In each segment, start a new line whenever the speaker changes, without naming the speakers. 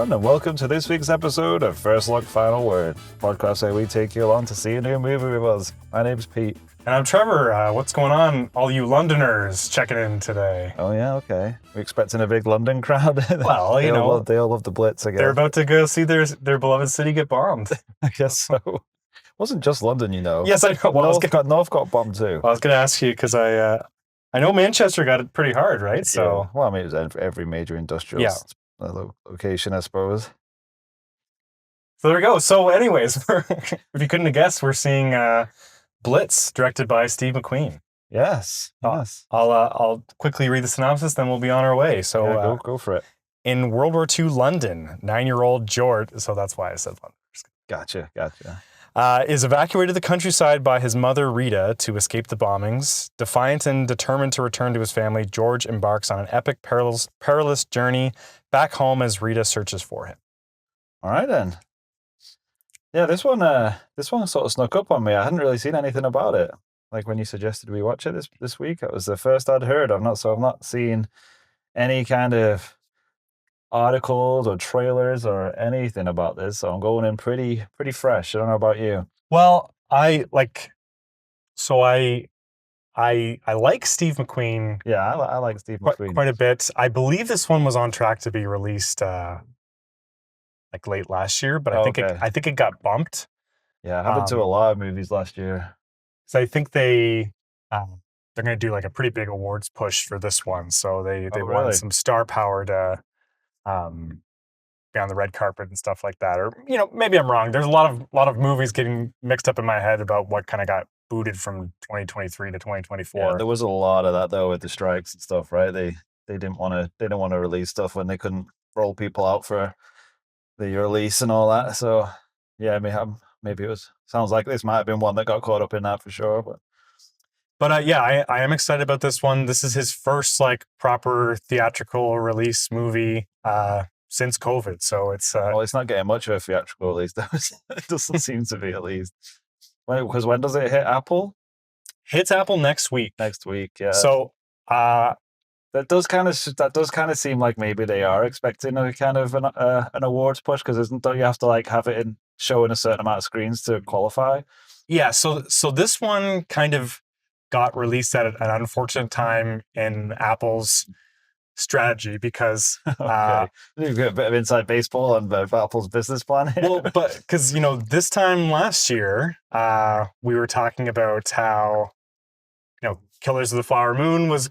everyone, and welcome to this week's episode of First Look Final Word, podcast where we take you along to see a new movie with us. My name's Pete.
And I'm Trevor. What's going on, all you Londoners checking in today?
Oh yeah, okay. We're expecting a big London crowd.
Well,
they all love the Blitz again.
They're about to go see their beloved city get bombed.
I guess so. It wasn't just London, you know.
Yes, I know. Well,
North got bombed too.
I was going to ask you because I know Manchester got it pretty hard, right? So,
yeah. Well, I mean, it was every major industrial location, I suppose.
So there we go. So, anyways, if you couldn't have guessed, we're seeing Blitz, directed by Steve McQueen.
Yes.
I'll quickly read the synopsis, then we'll be on our way. So,
yeah, go for it.
In World War II London, 9-year-old George, so that's why I said London.
Gotcha.
Is evacuated to the countryside by his mother, Rita, to escape the bombings. Defiant and determined to return to his family, George embarks on an epic, perilous journey back home as Rita searches for him.
All right, then. Yeah, this one sort of snuck up on me. I hadn't really seen anything about it. Like when you suggested we watch it this week, it was the first I'd heard. I've not seen any kind of articles or trailers or anything about this, so I'm going in pretty fresh. I don't know about you.
Well, I like Steve McQueen.
Yeah, I like Steve McQueen
quite a bit. I believe this one was on track to be released like late last year, but I think it got bumped.
Yeah, it happened to a lot of movies last year.
So I think they're going to do like a pretty big awards push for this one. So they want some star power to be on the red carpet and stuff like that. Or, maybe I'm wrong. There's a lot of movies getting mixed up in my head about what kind of got booted from 2023 to 2024.
Yeah, there was a lot of that though with the strikes and stuff, right? They didn't want to release stuff when they couldn't roll people out for the release and all that. So yeah, maybe sounds like this might have been one that got caught up in that for sure.
But I am excited about this one. This is his first like proper theatrical release movie since COVID. So it's
it's not getting much of a theatrical release though. It doesn't seem to be, at least. Because when does it hit Apple?
Hits Apple next week.
Next week, yeah.
So
that does kind of seem like maybe they are expecting a kind of an awards push, because don't you have to like have it showing a certain amount of screens to qualify?
Yeah. So this one kind of got released at an unfortunate time in Apple's strategy because
you've got a bit of inside baseball on Apple's business plan here.
Well, but because this time last year we were talking about how Killers of the Flower Moon was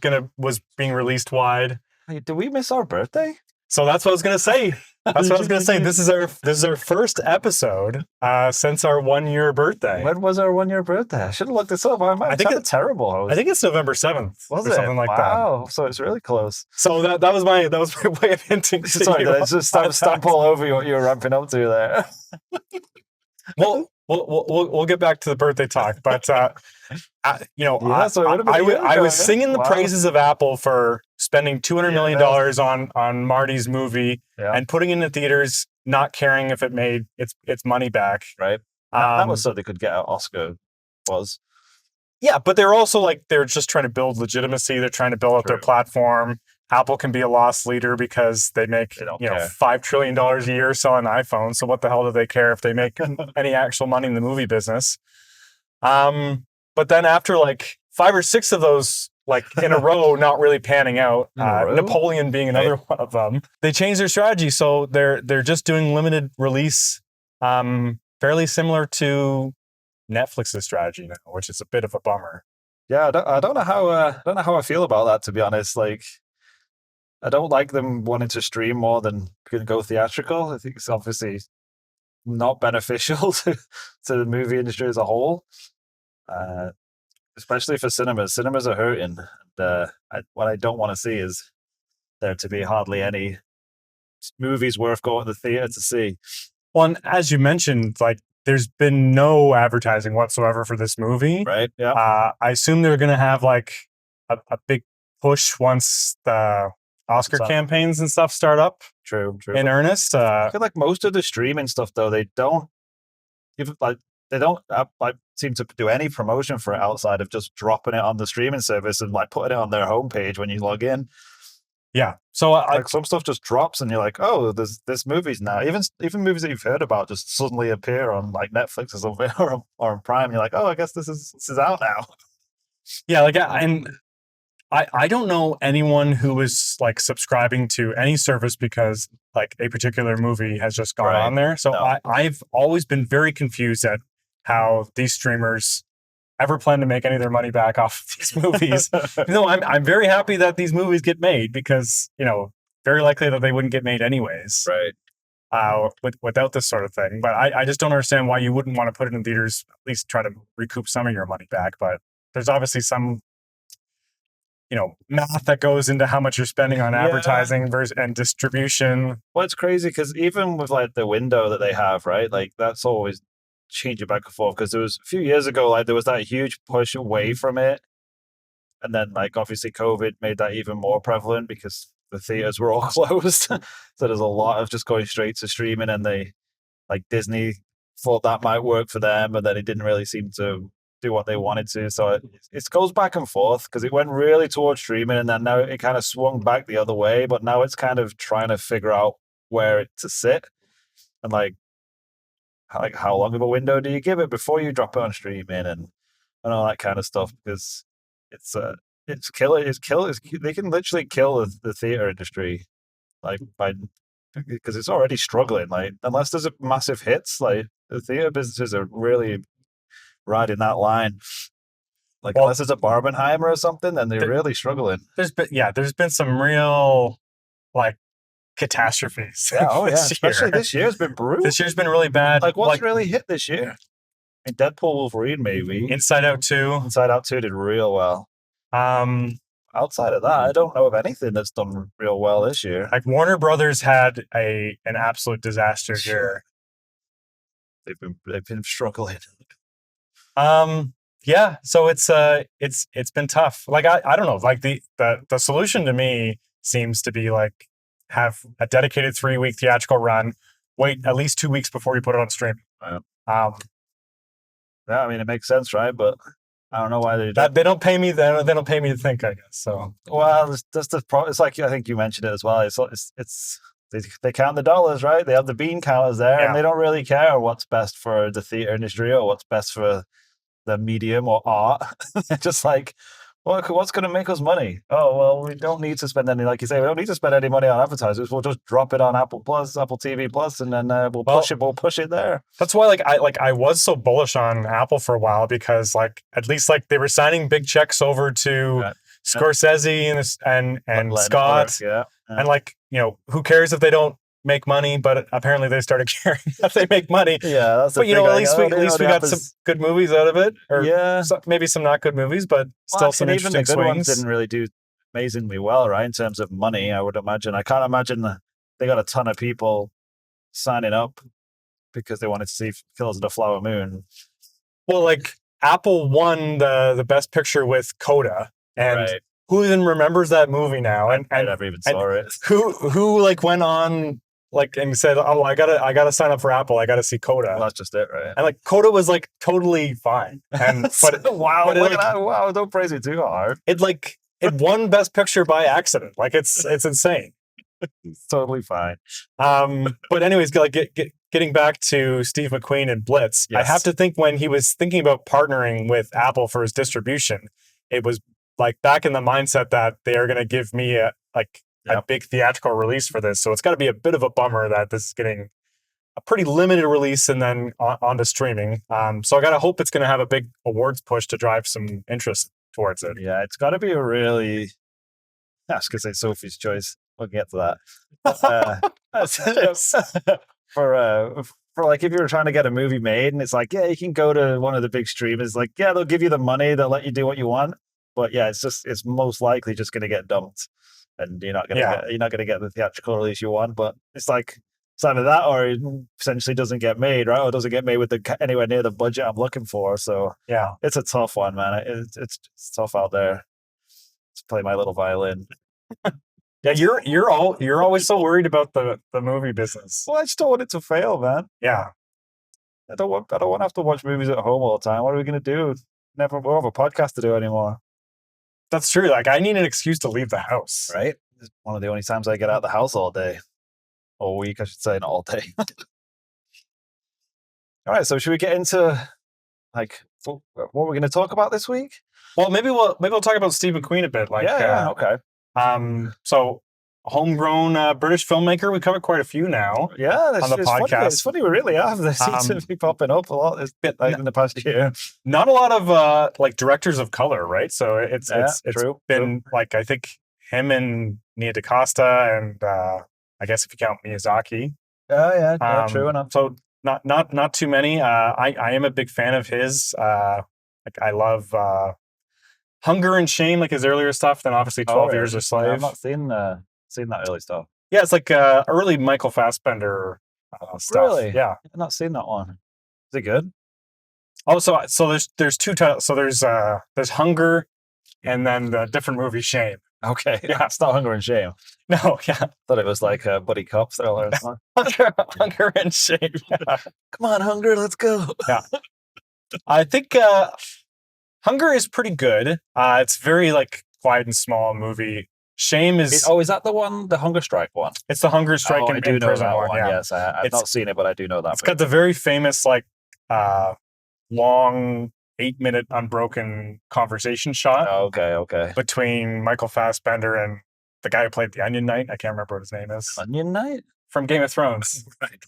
being released wide.
Hey, did we miss our birthday?
So that's what I was gonna say. This is our first episode since our 1-year birthday.
When was our 1-year birthday? I should have looked this up. I think it's terrible.
I think it's November 7th.
Was
or
it?
Something like that.
Wow. So it's really close.
So that was my way of hinting.
Sorry, let's just stamp all over what you're ramping up to there.
Well, we'll get back to the birthday talk, but I was singing the praises of Apple for spending $200 million on Marty's movie and putting it in the theaters, not caring if it made its money back.
Right. That was so they could get an Oscar.
Yeah, but they're also they're just trying to build legitimacy. They're trying to build up their platform. Apple can be a loss leader because they make $5 trillion a year selling iPhones. So what the hell do they care if they make any actual money in the movie business? But then after 5 or 6 of those in a row not really panning out, Napoleon being another one of them, they changed their strategy. So they're just doing limited release, fairly similar to Netflix's strategy now, which is a bit of a bummer.
Yeah, I don't know how I feel about that, to be honest. I don't like them wanting to stream more than go theatrical. I think it's obviously not beneficial to the movie industry as a whole, especially for cinemas. Cinemas are hurting. And, what I don't want to see is there to be hardly any movies worth going to the theater to see.
Well, and as you mentioned, there's been no advertising whatsoever for this movie.
Right, yeah.
I assume they're going to have a big push once the Oscar campaigns and stuff start up.
True.
In earnest.
I feel like most of the streaming stuff, though, they don't seem to do any promotion for it outside of just dropping it on the streaming service and putting it on their homepage when you log in.
Yeah. So
like some stuff just drops, and you're like, oh, there's movies now. Even movies that you've heard about just suddenly appear on like Netflix or something or on Prime. You're like, oh, I guess this is out now.
Yeah, like and I don't know anyone who is like subscribing to any service because like a particular movie has just gone on there. So I've always been very confused at how these streamers ever plan to make any of their money back off of these movies. I'm very happy that these movies get made because, very likely that they wouldn't get made anyways.
Right.
Without this sort of thing. But I just don't understand why you wouldn't want to put it in theaters, at least try to recoup some of your money back. But there's obviously some math that goes into how much you're spending on advertising versus and distribution.
Well, it's crazy because even with like the window that they have, right? Like that's always changing back and forth. Because there was a few years ago, like there was that huge push away from it, and then like obviously COVID made that even more prevalent because the theaters were all closed. So there's a lot of just going straight to streaming, and they like Disney thought that might work for them, but then it didn't really seem to do what they wanted to. So it goes back and forth because it went really towards streaming, and then now it kind of swung back the other way. But now it's kind of trying to figure out where it to sit, and like how long of a window do you give it before you drop it on streaming and all that kind of stuff, because it's killer. They can literally kill the theater industry, like because it's already struggling. Like unless there's a massive hits, like the theater businesses are really riding that line. Like unless it's a Barbenheimer or something, then they're really struggling.
There's been some real like catastrophes.
Yeah, especially this year's been brutal.
This year's been really bad.
Like what's really hit this year? I mean, Deadpool, Wolverine, maybe.
Inside Out 2.
Inside Out 2 did real well. Outside of that, I don't know of anything that's done real well this year.
Like Warner Brothers had an absolute disaster year.
They've been struggling.
Yeah, so it's been tough. Like I don't know. Like the solution to me seems to be like have a dedicated 3-week theatrical run. Wait at least 2 weeks before you put it on stream.
Yeah, I mean it makes sense, right? But I don't know why they
don't pay me. They don't pay me to think, I guess. So
well, that's the problem. It's like I think you mentioned it as well. It's they count the dollars, right? They have the bean counters there, and they don't really care what's best for the theater industry or what's best for the medium or art. They're just like, well, what's going to make us money? Oh, well, we don't need to spend any, like you say, we don't need to spend any money on advertisers. We'll just drop it on Apple TV Plus, and then we'll push it there.
That's why, I was so bullish on Apple for a while because, like, at least like they were signing big checks over to Scorsese and Scott, and like who cares if they don't make money, but apparently they started caring that they make money.
Yeah, that's
but at least we got some good movies out of it, or maybe some not good movies, but still some interesting
even the good
swings.
Ones didn't really do amazingly well, right? In terms of money, I would imagine. I can't imagine they got a ton of people signing up because they wanted to see Killers of the Flower Moon.
Well, like Apple won the Best Picture with Coda, and who even remembers that movie now? And
I never even saw it.
Who like went on like and said, "Oh, I gotta sign up for Apple. I gotta see Coda."
Well, that's just it, right?
And like Coda was like totally fine. And
wow, don't praise it too hard.
It won Best Picture by accident. Like it's insane.
It's totally fine.
But anyways, like getting back to Steve McQueen and Blitz, I have to think when he was thinking about partnering with Apple for his distribution, it was like back in the mindset that they are going to give me a big theatrical release for this. So it's got to be a bit of a bummer that this is getting a pretty limited release and then onto streaming. So I got to hope it's going to have a big awards push to drive some interest towards it.
Yeah, it's got to be a really, I was going to say Sophie's Choice. We'll get to that. For like if you're trying to get a movie made and it's like, yeah, you can go to one of the big streamers, like, yeah, they'll give you the money, they'll let you do what you want. But yeah, it's most likely just going to get dumped, and you're not going to get the theatrical release you want. But it's like it's either that or it essentially doesn't get made, right? Or it doesn't get made with anywhere near the budget I'm looking for. So
yeah,
it's a tough one, man. It's tough out there. Let's play my little violin.
Yeah, you're always so worried about the movie business.
Well, I just don't want it to fail, man.
Yeah,
I don't want to have to watch movies at home all the time. What are we going to do? We don't have a podcast to do anymore.
That's true. Like I need an excuse to leave the house.
Right. It's one of the only times I get out of the house all day. All week, I should say, not all day. All right, so should we get into like what we're going to talk about this week?
Well, maybe we'll talk about Steve McQueen a bit. Like,
okay.
So homegrown British filmmaker. We covered quite a few now.
Yeah,
on the podcast.
It's funny, we really have. They seem to be popping up a lot this bit in the past year.
Not a lot of like directors of color, right? So it's been like I think him and Nia DaCosta and I guess if you count Miyazaki.
Yeah, true enough.
So not too many. I am a big fan of his. Like I love Hunger and Shame, like his earlier stuff. Then obviously 12 Years a Slave.
I've not seen that early stuff.
Yeah, it's like early Michael Fassbender stuff.
Really?
Yeah,
I've not seen that one. Is it good?
Oh, so there's two titles. So there's Hunger, and then the different movie Shame.
Okay, yeah, it's not Hunger and Shame.
No, yeah,
thought it was like a buddy cop thriller.
Hunger and Shame. Yeah.
Come on, Hunger, let's go.
Yeah, I think Hunger is pretty good. It's very like quiet and small movie. Shame is
is that the one, the Hunger Strike one?
It's the Hunger Strike
I do
in
know
prison
that
one. Yeah.
Yes, I've not seen it, but I do know that.
It's got the very famous like long 8-minute unbroken conversation shot.
Oh, okay.
Between Michael Fassbender and the guy who played the Onion Knight. I can't remember what his name is.
Onion Knight?
From Game of Thrones.
Right.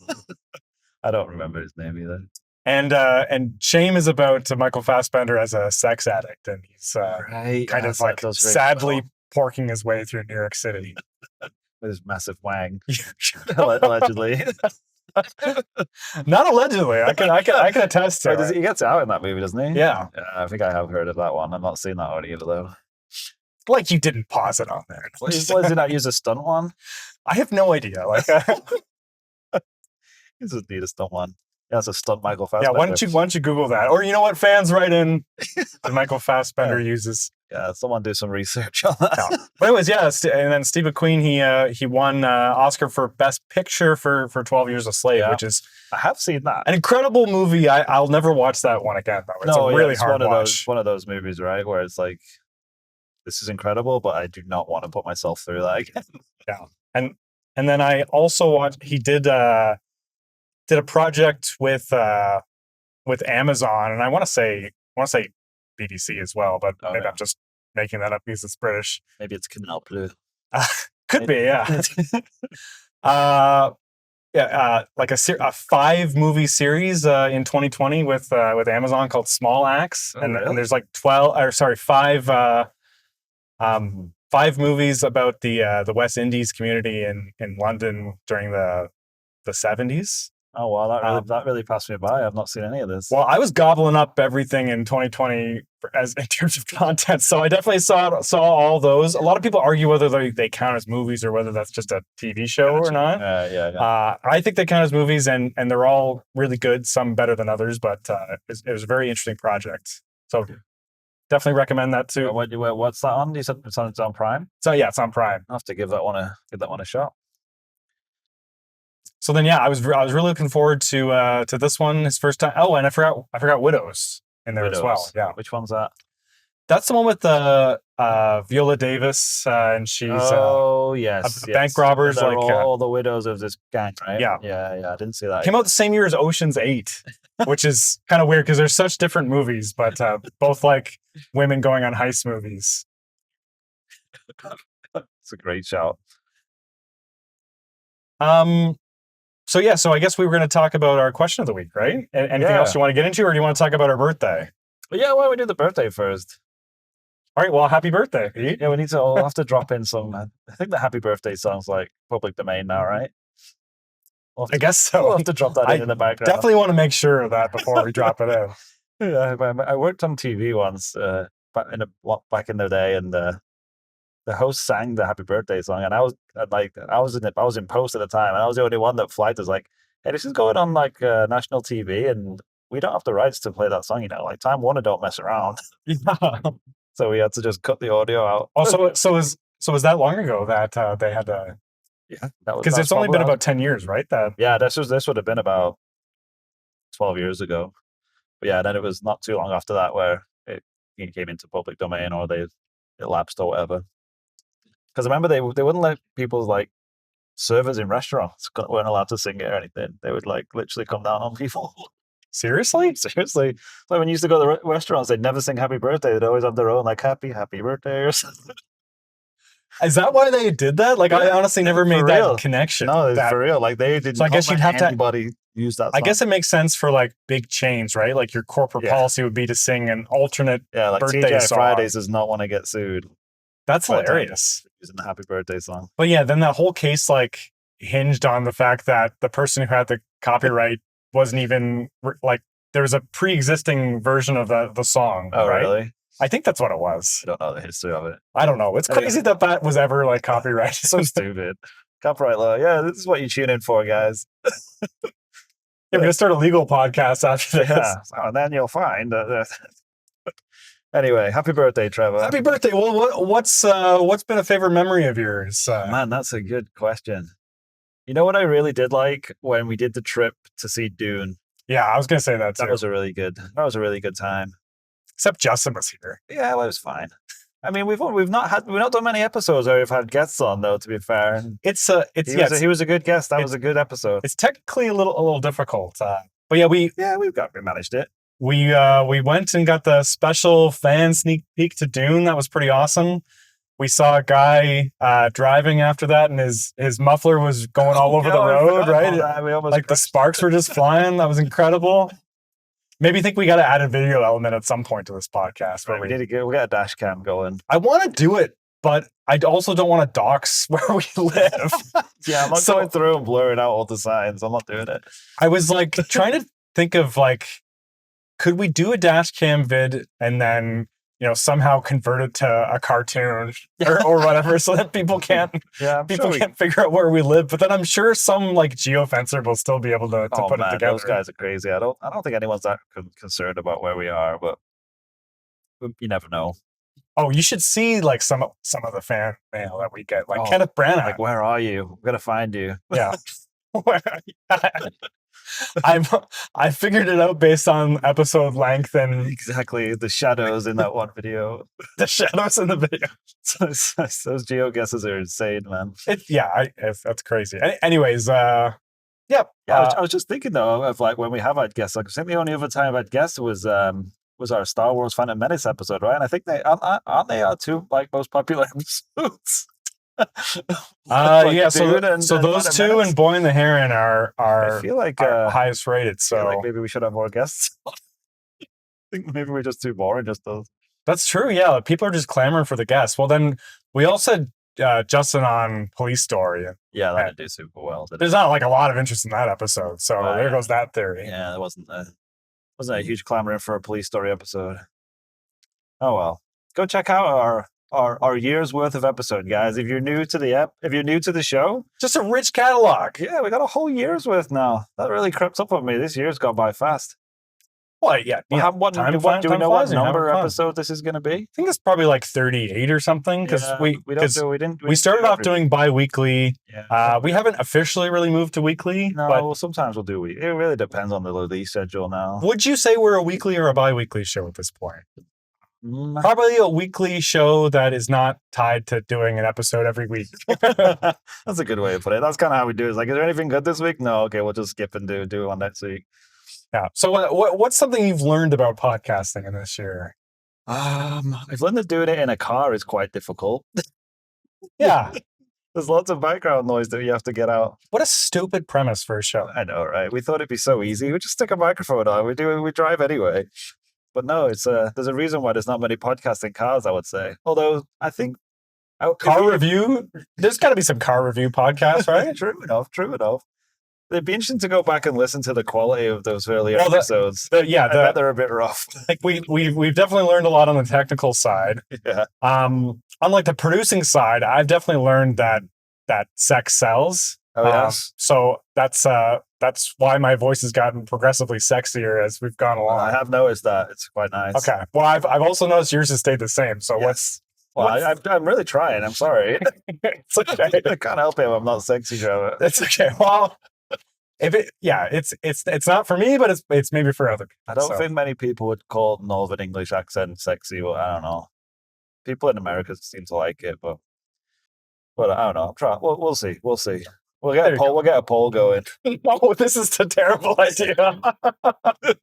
I don't remember his name either.
And Shame is about Michael Fassbender as a sex addict, and he's kind of like sadly porking his way through New York City
with his massive wang, allegedly.
Not allegedly. I can attest to it.
He gets out in that movie, doesn't he?
Yeah.
I think I have heard of that one. I've not seen that one either, though.
Like you didn't pause it on there.
Why does he not use a stunt one?
I have no idea. Like,
he doesn't need a stunt one. He has a stunt Michael Fassbender.
Yeah, why don't you Google that? Or you know what, fans, write in that Michael Fassbender uses.
Yeah, someone do some research on that.
Yeah. But anyways, yeah, and then Steve McQueen, he won Oscar for Best Picture for 12 Years a Slave, which is
I have seen that.
An incredible movie. I'll never watch that one again, though. It's a really hard watch.
One of those movies, right, where it's like, this is incredible, but I do not want to put myself through that again.
Yeah, and then I also watched. He did a project with Amazon, and I want to say BBC as well, but maybe I'm just making that up because it's British.
Maybe it's Canal Plus.
Could be, yeah. Like a 5-movie series in 2020 with Amazon called Small Axe, and there's like 5 movies about the West Indies community in London during the 70s.
Oh wow, that really passed me by. I've not seen any of this.
Well, I was gobbling up everything in 2020 in terms of content, so I definitely saw all those. A lot of people argue whether they count as movies or whether that's just a TV show or not.
Yeah.
I think they count as movies, and they're all really good. Some better than others, but it was a very interesting project. So definitely recommend that too.
What's that on? You said it's on Prime.
So yeah, it's on Prime.
I'll have to give that one a shot.
So then, yeah, I was really looking forward to this one. His first time. Oh, and I forgot Widows in there as well. Yeah,
which one's that?
That's the one with Viola Davis, and she's bank robbers.
Like all the widows of this gang, right?
Yeah.
I didn't see that.
Came out the same year as Ocean's 8, which is kind of weird because they're such different movies, but both like women going on heist movies.
It's a great shout.
So I guess we were going to talk about our question of the week, right? Anything else you want to get into, or do you want to talk about our birthday?
Well, yeah, why don't we do the birthday first?
All right, well, happy birthday, Pete.
Yeah, we'll have to drop in some. I think the happy birthday song's like public domain now, right?
I guess so.
We'll have to drop that in the background.
Definitely want to make sure of that before we drop it in.
Yeah, I worked on TV once back in the day, and the host sang the happy birthday song, and I was in post at the time, and I was the only one that flagged as like, hey, this is going on like national TV, and we don't have the rights to play that song, like Time Warner don't mess around.
Yeah.
So we had to just cut the audio out.
Oh, so was that long ago that they had to?
Yeah,
because it's only been about 10 years, right?
This would have been about 12 years ago. But yeah, then it was not too long after that where it came into public domain, or it lapsed or whatever. Because I remember they wouldn't let people like servers in restaurants weren't allowed to sing it or anything. They would like literally come down on people.
Seriously?
Seriously. Like when you used to go to the restaurants, they'd never sing happy birthday. They'd always have their own like happy birthday or something.
Is that why they did that? Like, I honestly never made that connection.
No, for real. Like they didn't.
So I guess you'd have to.
Anybody use that song.
I guess it makes sense for like big chains, right? Like your corporate policy would be to sing an alternate like birthday
TGI
song.
Fridays does not want to get sued.
That's hilarious.
Using the happy birthday song.
But yeah, then that whole case like hinged on the fact that the person who had the copyright wasn't even like there was a pre-existing version of the song.
Oh,
right?
Really?
I think that's what it was.
I don't know the history of it.
I don't know. It's crazy that was ever like copyrighted.
So stupid. Copyright law. Yeah, this is what you tune in for, guys.
Yeah, we're gonna start a legal podcast after this.
Yeah, and then you'll find. Anyway, happy birthday, Trevor.
Happy birthday. Well, what's been a favorite memory of yours?
Man, that's a good question. You know what I really did like when we did the trip to see Dune?
Yeah, I was gonna say that too.
That was a really good time.
Except Justin was here.
Yeah, well, it was fine. I mean, we've not done many episodes where we've had guests on though. To be fair, and he was a good guest. That was a good episode.
It's technically a little difficult, but yeah, we
managed it.
We went and got the special fan sneak peek to Dune. That was pretty awesome. We saw a guy driving after that, and his muffler was going all over the road, right? Like the sparks were just flying. That was incredible. Maybe think we got to add a video element at some point to this podcast.
Right, we got a dash cam going.
I want to do it, but I also don't want to dox where we live.
Yeah, I'm not going through and blurring out all the signs. I'm not doing it.
I was like trying to think of like, could we do a dash cam vid and then somehow convert it to a cartoon or whatever, so that people can't can't figure out where we live. But then I'm sure some like geofencer will still be able to put it together.
Those guys are crazy. I don't think anyone's that concerned about where we are, but you never know.
Oh, you should see like some of the fan mail that we get. Like Kenneth Branagh.
Like, where are you? I'm gonna find you.
Yeah. I figured it out based on episode length and
exactly the shadows in that one video.
The shadows in the video.
Those geo guesses are insane, man.
That's crazy. Anyways, I
was just thinking though of like when we have had guests. Like I think the only other time I'd guessed was our Star Wars Phantom Menace episode, right? And I think they aren't they our two like most popular episodes.
So those two and Boy and the Heron are
I feel like
highest rated. So
like maybe we should have more guests. I think maybe we're just too boring. Just those.
That's true. Yeah, people are just clamoring for the guests. Well, then we also had Justin on Police Story.
Yeah, that didn't do super well.
There's not like a lot of interest in that episode. So there goes that theory.
Yeah, there wasn't a huge clamoring for a Police Story episode. Oh well, go check out our year's worth of episode, guys. If you're new to the show,
just a rich catalog.
Yeah, we got a whole year's worth now. That really crept up on me. This year's gone by fast.
Well, yeah.
Do we know what number episode this is going to be?
I think it's probably like 38 or something because we started off doing bi-weekly. Yeah. We haven't officially really moved to weekly.
No, but sometimes we'll do weekly. It really depends on the release schedule now.
Would you say we're a weekly or a bi-weekly show at this point? Probably a weekly show that is not tied to doing an episode every week.
That's a good way to put it. That's kind of how we do it. It's like, is there anything good this week? No. Okay, we'll just skip and do one next week.
Yeah. So what's something you've learned about podcasting in this year?
I've learned that doing it in a car is quite difficult.
Yeah.
There's lots of background noise that you have to get out.
What a stupid premise for a show.
I know, right? We thought it'd be so easy. We just stick a microphone on. We drive anyway. But no, it's there's a reason why there's not many podcasting cars, I would say. Although I think
car review, there's got to be some car review podcasts, right?
True enough. It'd be interesting to go back and listen to the quality of those earlier episodes. I bet they're a bit rough.
Like we've definitely learned a lot on the technical side.
Yeah.
Unlike the producing side, I've definitely learned that sex sells.
Oh yes.
So that's why my voice has gotten progressively sexier as we've gone along.
I have noticed that. It's quite nice.
Okay. Well, I've also noticed yours has stayed the same. So
yes. I'm really trying. I'm sorry.
It's okay.
I can't help it. I'm not sexy, Trevor.
It's okay. Well, it's not for me, but it's maybe for other people.
I don't think many people would call Northern English accent sexy. Well, I don't know. People in America seem to like it, but But I don't know. We'll see. We'll see. We'll get a poll. We'll get a poll going.
No, this is a terrible idea.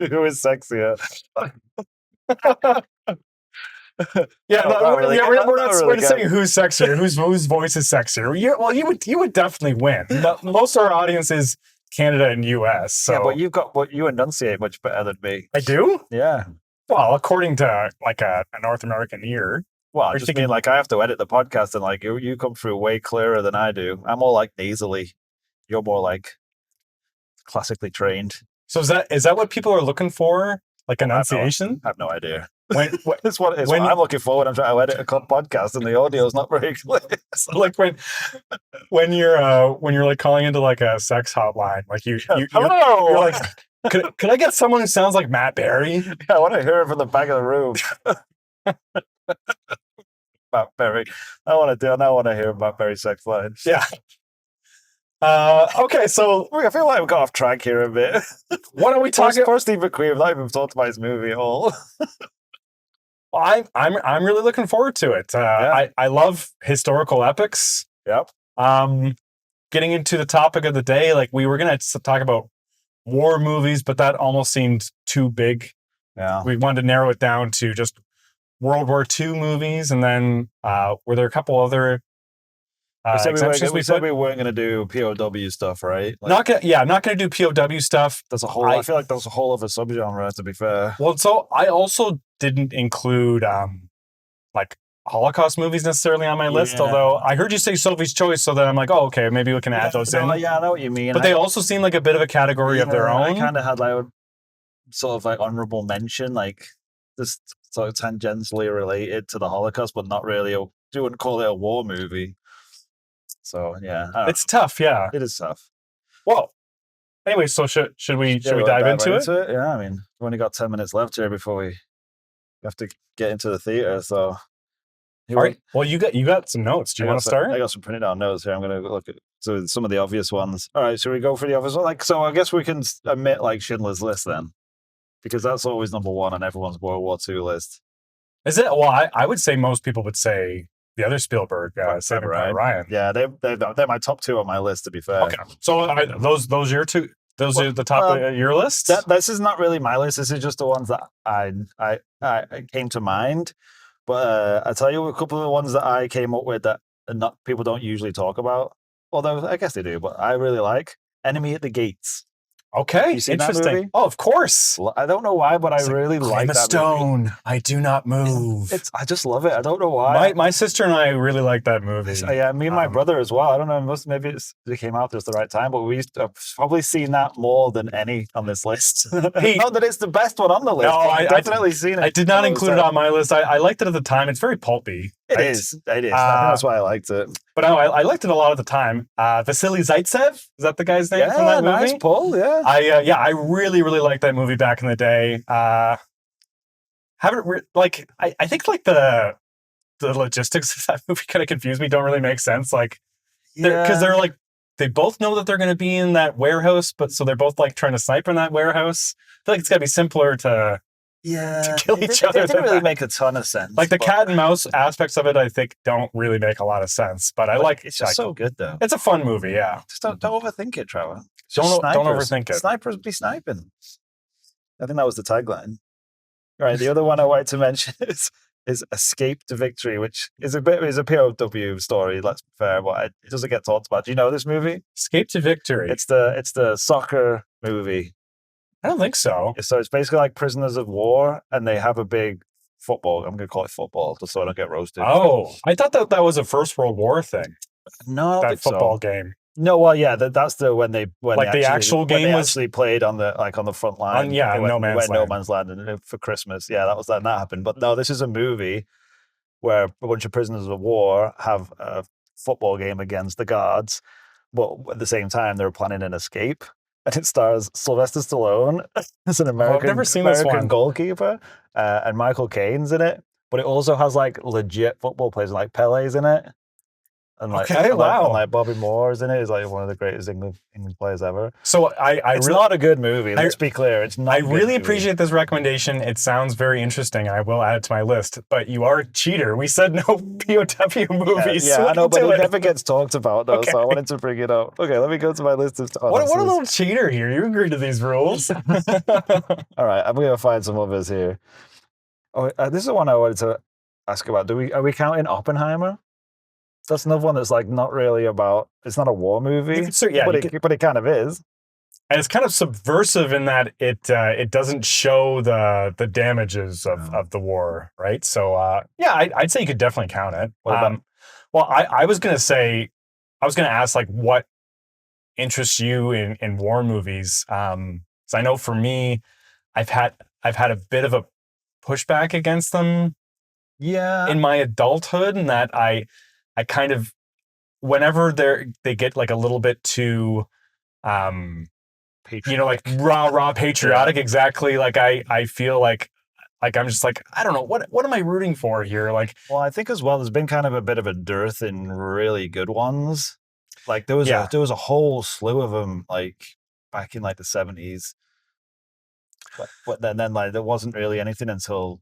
Who is sexier?
We're not saying who's sexier, whose voice is sexier. You would definitely win. Most of our audience is Canada and US. So.
Yeah, but you enunciate much better than me.
I do?
Yeah.
Well, according to like a North American ear.
Well, I just mean like I have to edit the podcast and like you come through way clearer than I do. I'm more like nasally. You're more like classically trained.
So is that what people are looking for? Like enunciation?
I have no idea.
It's
what I'm looking for when I'm trying to edit a podcast and the audio is not very clear.
So like when you're like calling into like a sex hotline, like you're like, could I get someone who sounds like Matt Berry?
Yeah, I want to hear it from the back of the room. Matt Berry. I want to hear Matt Berry's sex lines.
Yeah. Okay, so
I feel like we got off track here a bit.
What are we talking
about? Steve McQueen, we've not even talked about his movie at all.
Well, I'm really looking forward to it. I love historical epics.
Yep.
Getting into the topic of the day, like we were gonna talk about war movies, but that almost seemed too big.
Yeah.
We wanted to narrow it down to just World War II movies, and then were there a couple other
we said we weren't going to do POW stuff, right?
Like, not gonna do POW stuff.
There's a whole. I feel like there's a whole other subgenre. To be fair,
well, so I also didn't include like Holocaust movies necessarily on my list. Although I heard you say Sophie's Choice, so then I'm like, oh, okay, maybe we can add those in.
Yeah, I know what you mean.
But they also seem like a bit of a category of their own.
I kind of had like sort of like honorable mention, like just sort of tangentially related to the Holocaust, but not really. You wouldn't call it a war movie. So yeah,
it's tough. Yeah,
it is tough.
Well, anyway, so should we dive into it?
Yeah, I mean, we've only got 10 minutes left here before we have to get into the theater. So,
all right. Well, you got some notes. Do you want to start?
I got some printed out notes here. I'm going to look at some of the obvious ones. All right, so we go for the obvious one. Like, so I guess we can admit like Schindler's List then, because that's always number one on everyone's World War II list.
Is it? Well, I would say most people would say the other Spielberg, Saving Private Ryan.
Yeah, they're my top two on my list. To be fair.
Okay, so those your two. Those are the top of your list.
This is not really my list. This is just the ones that I came to mind. But I'll tell you a couple of the ones that I came up with that not people don't usually talk about. Although I guess they do, but I really like Enemy at the Gates.
Okay, interesting. Oh, of course.
I don't know why, but I really like that
stone.
movie.
I do not move.
I just love it. I don't know why.
My sister and I really like that movie.
Yeah, me and my brother as well. I don't know. Maybe it came out just the right time, but I've probably seen that more than any on this list. Hey, not that it's the best one on the list. No, I've definitely seen it.
I did not include it on my list. I liked it at the time. It's very pulpy.
It is. I think that's why I liked it.
But no, I liked it a lot at the time. Vasily Zaitsev, is that the guy's name from that movie?
Nice pull, yeah.
I really, really liked that movie back in the day. I think like the logistics of that movie kind of confused me. Don't really make sense. Like, because they're like, they both know that they're going to be in that warehouse, but so they're both like trying to snipe in that warehouse. I feel like it's got to be simpler to kill each other.
It didn't really make a ton of sense.
Like the cat and mouse aspects of it, I think don't really make a lot of sense. But I like
it's just so good though.
It's a fun movie, yeah.
Just don't overthink it, Trevor.
Don't overthink it.
Snipers be sniping. I think that was the tagline. All right, the other one I wanted to mention is Escape to Victory, which is a POW story. Let's be fair, but it doesn't get talked about. Do you know this movie?
Escape to Victory.
It's the soccer movie.
I don't think so.
So it's basically like prisoners of war, and they have a big football. I'm going to call it football, just so I don't get roasted.
Oh, I thought that was a First World War thing.
No,
that football game.
No, well, yeah, that's when the
actual game was
actually played on the front line.
No
Man's Land and for Christmas. Yeah, that happened. But no, this is a movie where a bunch of prisoners of war have a football game against the guards, but at the same time they're planning an escape. And it stars Sylvester Stallone as an American goalkeeper, and Michael Caine's in it. But it also has like legit football players, like Pele's in it. And like,
Okay, wow.
And like Bobby Moore is in it. He's like one of the greatest England players ever.
So
it's not a good movie. Let's be clear. It's not.
I really appreciate this recommendation. It sounds very interesting. I will add it to my list. But you are a cheater. We said no POW movies.
Yeah, I know, but it never gets talked about though. Okay. So I wanted to bring it up. Okay, let me go to my list of.
What a little cheater here. You agreed to these rules.
All right, I'm gonna find some others here. Oh, this is the one I wanted to ask about. Are we counting Oppenheimer? That's another one that's like not really about. It's not a war movie, but it kind of is.
And it's kind of subversive in that it doesn't show the damages of the war, right? So I'd say you could definitely count it. Well, I was gonna ask like what interests you in war movies. So I know for me, I've had a bit of a pushback against them.
Yeah.
In my adulthood, and that I kind of, whenever they get like a little bit too, like raw patriotic, exactly. Like I feel like I'm just like, I don't know, what am I rooting for here? Like,
well, I think as well, there's been kind of a bit of a dearth in really good ones. Like there was a whole slew of them, like back in like the 70s. But then like there wasn't really anything until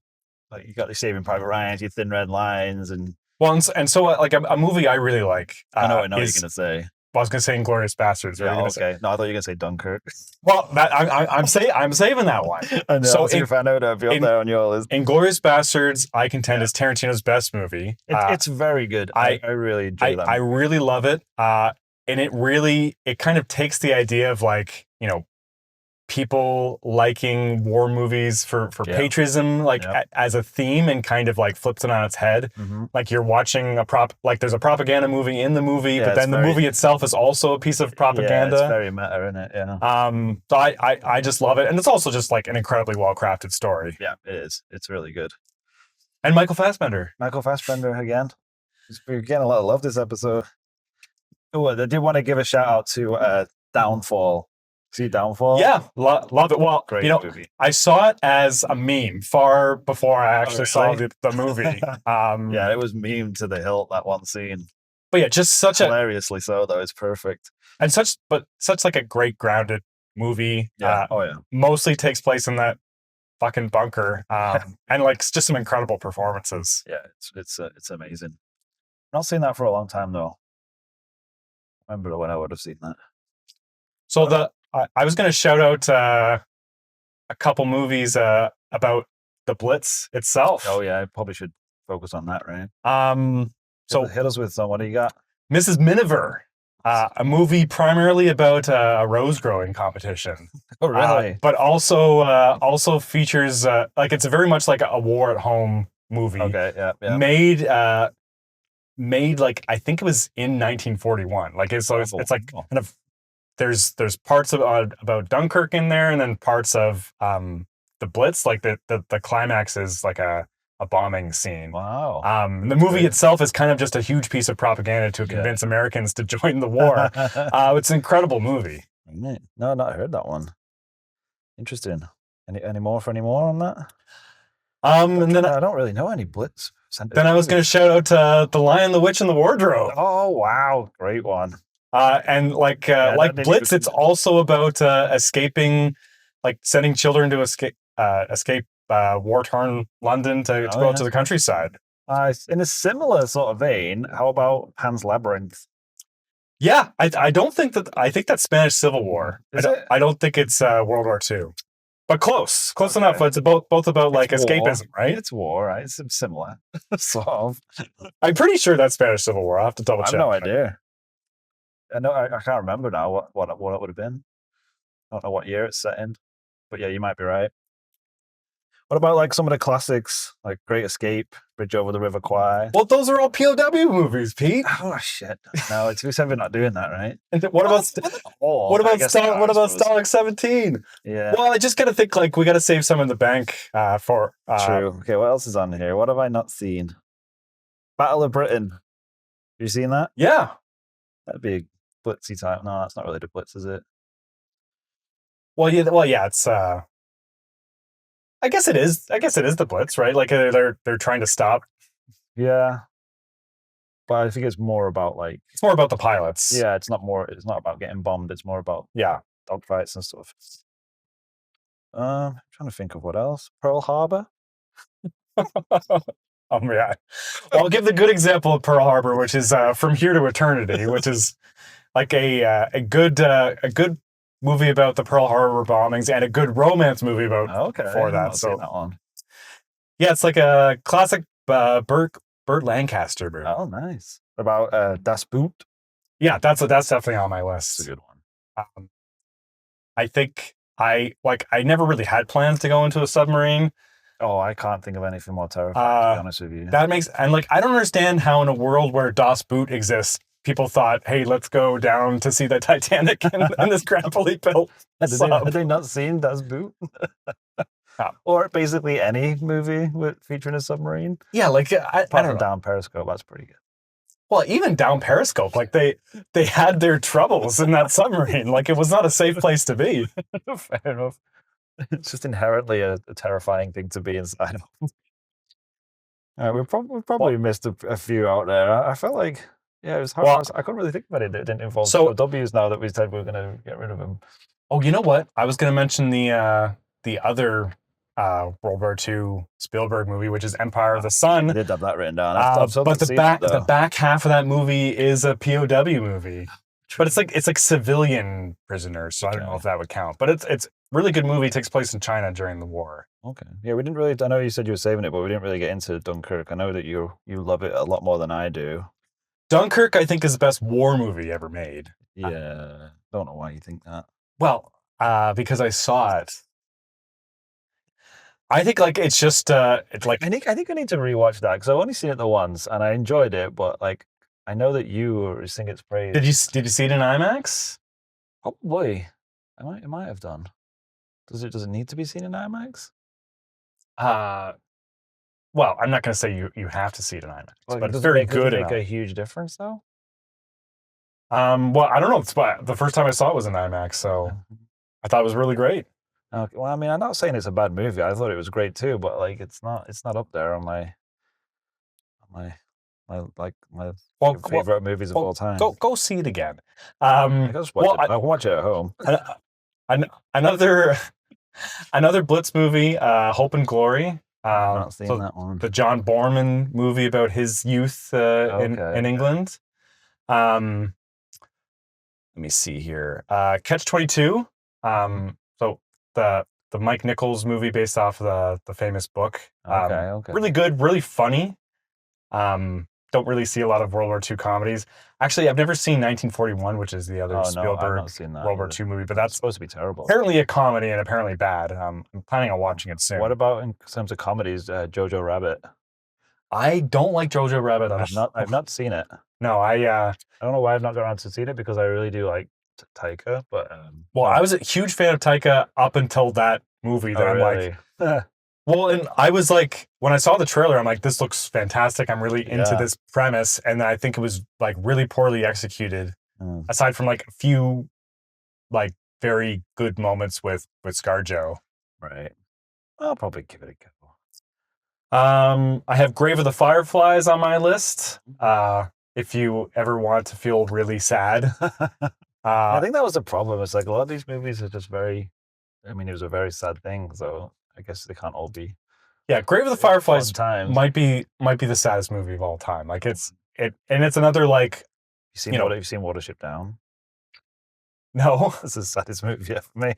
like you got the Saving Private Ryan, your Thin Red Lines, and.
Well, and so like a movie I really like.
I know what you're gonna say.
I was gonna say Inglourious Bastards.
Yeah, okay. No, I thought you were gonna say Dunkirk.
Well, I'm saving that one.
I know. So if I know that, be up there on your list.
Inglourious Bastards, I contend, is Tarantino's best movie.
It's very good. I really enjoy that.
I really love it. And it kind of takes the idea of like, people liking war movies for patriotism, as a theme, and kind of like flips it on its head. Mm-hmm. Like you're watching there's a propaganda movie in the movie, but then the movie itself is also a piece of propaganda.
Yeah, it's very meta, isn't it? Yeah.
So I just love it. And it's also just like an incredibly well-crafted story.
Yeah, it is. It's really good.
And Michael Fassbender
again. We're getting a lot of love this episode. Oh, I did want to give a shout out to Downfall. See Downfall?
Yeah, love it. Well, great movie. I saw it as a meme far before I actually saw the movie.
Yeah, it was meme to the hilt, that one scene.
But yeah, just such
hilariously so though. It's perfect.
And such like a great grounded movie.
Yeah.
Mostly takes place in that fucking bunker. And like just some incredible performances.
Yeah, it's amazing. Not seen that for a long time though. I remember when I would have seen that.
So I was going to shout out a couple movies about the Blitz itself.
Oh yeah, I probably should focus on that, right?
So
hit us with some. What do you got?
Mrs. Miniver, a movie primarily about a rose growing competition.
Oh really?
But also features it's very much like a war at home movie.
Okay, yeah.
Made like I think it was in 1941. Like it's like kind of. There's parts about Dunkirk in there, and then parts of the Blitz. Like the climax is like a bombing scene.
Wow.
The movie itself is kind of just a huge piece of propaganda to convince Americans to join the war. It's an incredible movie.
No, I've not heard that one. Interesting. Any more on that?
And then
I don't really know any Blitz.
Then I was going to shout out The Lion, the Witch, and the Wardrobe.
Oh wow, great one.
And like Blitz, it's also about escaping, like sending children to escape war-torn London to go out to the countryside.
In a similar sort of vein, how about Pan's Labyrinth?
Yeah, I don't think that. I think that's Spanish Civil War. I don't think it's World War II. But close enough. It's both about like escapism, right?
It's war, right? It's similar, sort of.
I'm pretty sure that's Spanish Civil War. I'll have to double check.
I have no idea. I know I can't remember now what it would have been. I don't know what year it's set in, but yeah, you might be right. What about like some of the classics, like Great Escape, Bridge Over the River Kwai?
Well, those are all POW movies, Pete.
Oh shit! No, it's we're not doing that, right?
And what about Stalag 17?
Yeah.
Well, I just gotta think like we gotta save some in the bank for.
True. Okay, what else is on here? What have I not seen? Battle of Britain. Have you seen that?
Yeah.
That'd be a Blitzy type. No, that's not really the Blitz, is it?
Well, yeah. It's. I guess it is. I guess it is the Blitz, right? Like they're trying to stop.
Yeah. but I think it's more about like
it's more about the pilots.
Yeah, it's not about getting bombed. It's more about dogfights and stuff. I'm trying to think of what else. Pearl Harbor.
Oh yeah. Well, I'll give the good example of Pearl Harbor, which is From Here to Eternity, which is like a good movie about the Pearl Harbor bombings and a good romance movie about before that. So
that one.
Yeah, it's like a classic Burt Lancaster movie.
Oh, nice. About Das Boot.
Yeah, that's definitely on my list.
That's a good one.
I think I never really had plans to go into a submarine.
Oh, I can't think of anything more terrifying, to be honest with you.
I don't understand how in a world where Das Boot exists, people thought, hey, let's go down to see the Titanic in this crappily built sub.
Had they not seen Das Boot? Or basically any movie featuring a submarine?
Yeah, like I don't know.
Down Periscope, that's pretty good.
Well, even down Periscope, like they had their troubles in that submarine. Like it was not a safe place to be.
Fair enough. It's just inherently a terrifying thing to be inside of. We've probably missed a few out there. I felt like, it was hard. I couldn't really think about it. It didn't involve W's now that we said we were going to get rid of them.
Oh, you know what? I was going to mention the other World War II Spielberg movie, which is Empire of the Sun.
I did have that written down.
But the back half of that movie is a POW movie. But it's like civilian prisoners, so I don't know if that would count. But it's really good movie. It takes place in China during the war.
Okay. Yeah, we didn't really. I know you said you were saving it, but we didn't really get into Dunkirk. I know that you love it a lot more than I do.
Dunkirk, I think, is the best war movie ever made.
Yeah, don't know why you think that.
Well, because I saw it. I think like it's just it's like
I think I need to rewatch that because I've only seen it the once and I enjoyed it, but like I know that you sing its praise.
Did you see it in IMAX?
Probably. It might have done. Does it need to be seen in IMAX?
Well, I'm not going to say you have to see it in IMAX, but it's
very good. Does it make a huge difference though?
Well, I don't know. It's the first time I saw it was in IMAX, so I thought it was really great.
Okay. Well, I mean, I'm not saying it's a bad movie. I thought it was great too, but like, it's not up there on my favorite movies of all time.
Go see it again.
I can watch it at home.
Another Blitz movie, Hope and Glory.
I've not seen that one.
The John Borman movie about his youth in England. Let me see here. Catch-22. So the Mike Nichols movie based off of the famous book.
Okay.
Really good, really funny. Don't really see a lot of World War II comedies. Actually, I've never seen 1941, which is the other Spielberg World War II movie, but that's
supposed to be terrible.
Apparently a comedy and apparently bad. I'm planning on watching it soon.
What about in terms of comedies, Jojo Rabbit?
I don't like Jojo Rabbit.
I've not seen it.
No, I
don't know why I've not got around to seeing it because I really do like Taika, but
I was a huge fan of Taika up until that movie. That I'm like, well, and I was like, when I saw the trailer, I'm like, this looks fantastic. I'm really into this premise, and I think it was like really poorly executed. Aside from like a few, like very good moments with ScarJo.
Right. I'll probably give it a go.
I have Grave of the Fireflies on my list. If you ever want to feel really sad.
I think that was the problem. It's like a lot of these movies are just very, I mean, it was a very sad thing, so I guess they can't all be.
Yeah, Grave of the Fireflies might be the saddest movie of all time. Like it's another like.
You've seen Watership Down?
No,
it's the saddest movie ever made.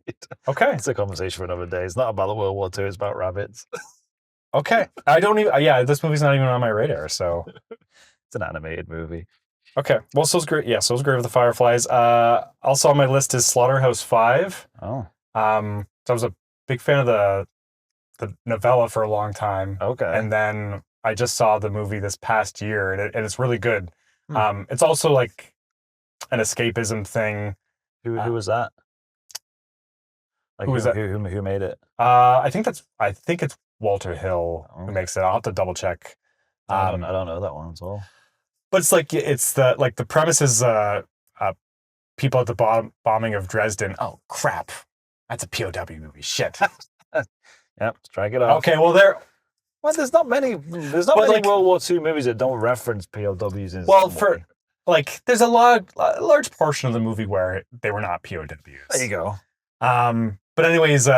Okay,
it's a conversation for another day. It's not about the World War II. It's about rabbits.
Okay, I don't even. Yeah, this movie's not even on my radar. So
it's an animated movie.
Okay, well, so's great. Yeah, so's Grave of the Fireflies. Also on my list is Slaughterhouse-Five.
Oh,
so I was a big fan of the novella for a long time.
Okay,
and then I just saw the movie this past year, and it's really good. It's also like an escapism thing.
Who was that? Like,
who was that?
Who made it?
I think it's Walter Hill who makes it. I'll have to double check.
I don't know that one at all.
But it's the premise is people at the bombing of Dresden. Oh crap, that's a POW movie. Shit.
Yep, strike it off.
Okay, well
Well, there's not many
like,
World War II movies that don't reference POWs in
well,
some way.
there's a large portion of the movie where they were not POWs.
There you go.
But anyways,